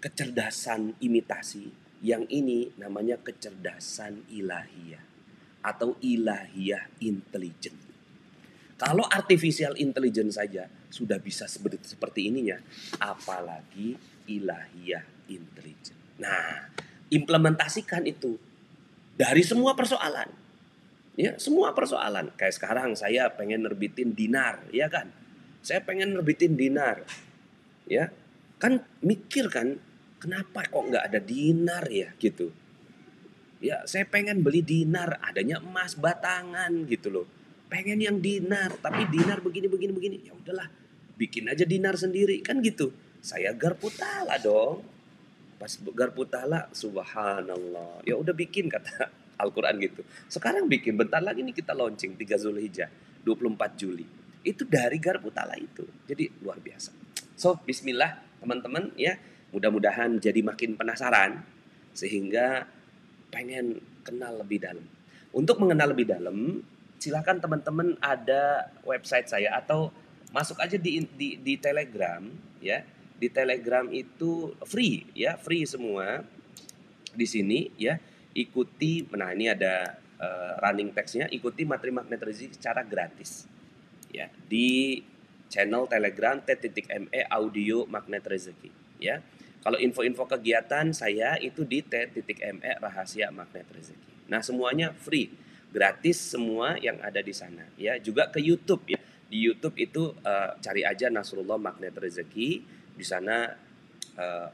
kecerdasan imitasi, yang ini namanya kecerdasan ilahiyah atau ilahiyah intelijen. Kalau artificial intelligence saja sudah bisa seperti ininya, apalagi ilahiyah intelijen. Nah, implementasikan itu dari semua persoalan. Ya, semua persoalan. Kayak sekarang saya pengen nerbitin dinar, ya kan? Saya pengen nerbitin dinar. Ya. Kan mikir kan, kenapa kok nggak ada dinar ya gitu. Ya, saya pengen beli dinar, adanya emas batangan gitu loh. Pengen yang dinar, tapi dinar begini. Ya udahlah, bikin aja dinar sendiri kan gitu. Saya garputala dong. Pas garputala, subhanallah. Ya udah bikin kata Al-Quran gitu. Sekarang bikin, bentar lagi nih kita launching 3 Zulhijjah, 24 Juli. Itu dari garputala itu. Jadi luar biasa. So, bismillah teman-teman ya. Mudah-mudahan jadi makin penasaran sehingga pengen kenal lebih dalam. Untuk mengenal lebih dalam, silakan teman-teman ada website saya atau masuk aja di Telegram ya. Di Telegram itu free ya, free semua. Di sini ya, ikuti, nah ini ada running text-nya, ikuti materi magnet rezeki secara gratis. Ya, di channel Telegram T.me audio magnet rezeki ya. Kalau info-info kegiatan saya itu di T.me rahasia magnet rezeki. Nah, semuanya free, gratis semua yang ada di sana ya. Juga ke YouTube ya. Di YouTube itu cari aja Nasrullah Magnet Rezeki. Di sana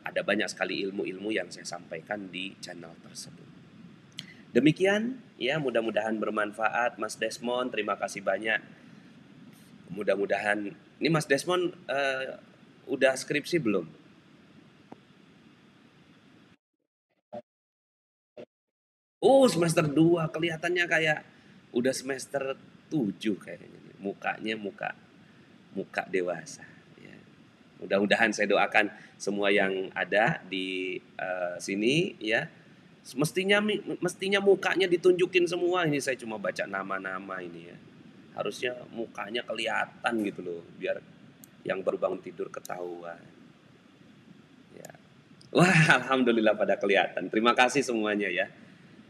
ada banyak sekali ilmu-ilmu yang saya sampaikan di channel tersebut. Demikian ya, mudah-mudahan bermanfaat Mas Desmond, terima kasih banyak. Mudah-mudahan ini Mas Desmond udah skripsi belum? Oh, semester 2 kelihatannya kayak udah semester 7 kayaknya. Mukanya muka dewasa ya. Mudah-mudahan saya doakan semua yang ada di sini ya. Mestinya mukanya ditunjukin semua, ini saya cuma baca nama-nama ini ya. Harusnya mukanya kelihatan gitu loh, biar yang baru bangun tidur ketahuan. Ya. Wah, alhamdulillah pada kelihatan. Terima kasih semuanya ya.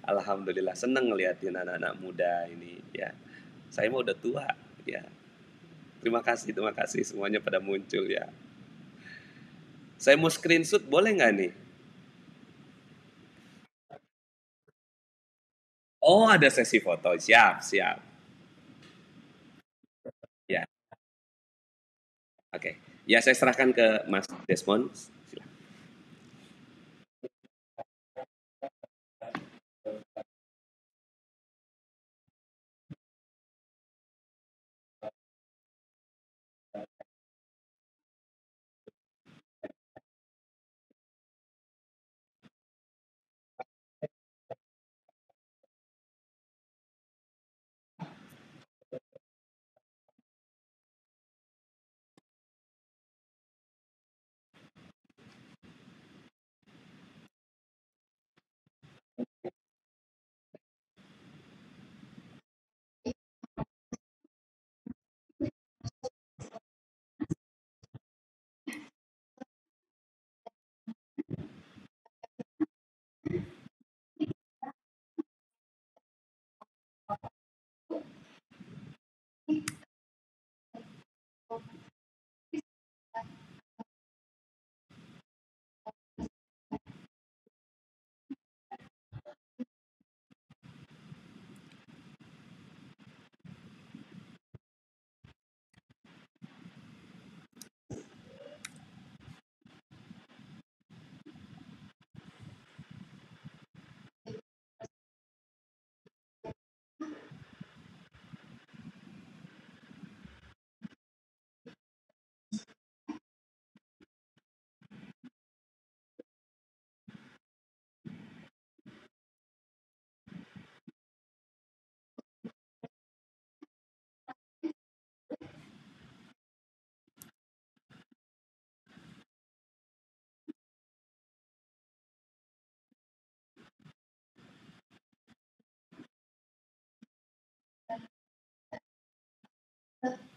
Alhamdulillah seneng ngeliatin anak-anak muda ini ya. Saya mau udah tua ya. Terima kasih semuanya pada muncul ya. Saya mau screenshot boleh nggak nih? Oh, ada sesi foto. Siap. Ya, oke. Ya, saya serahkan ke Mas Desmond. Silakan. Ustaz.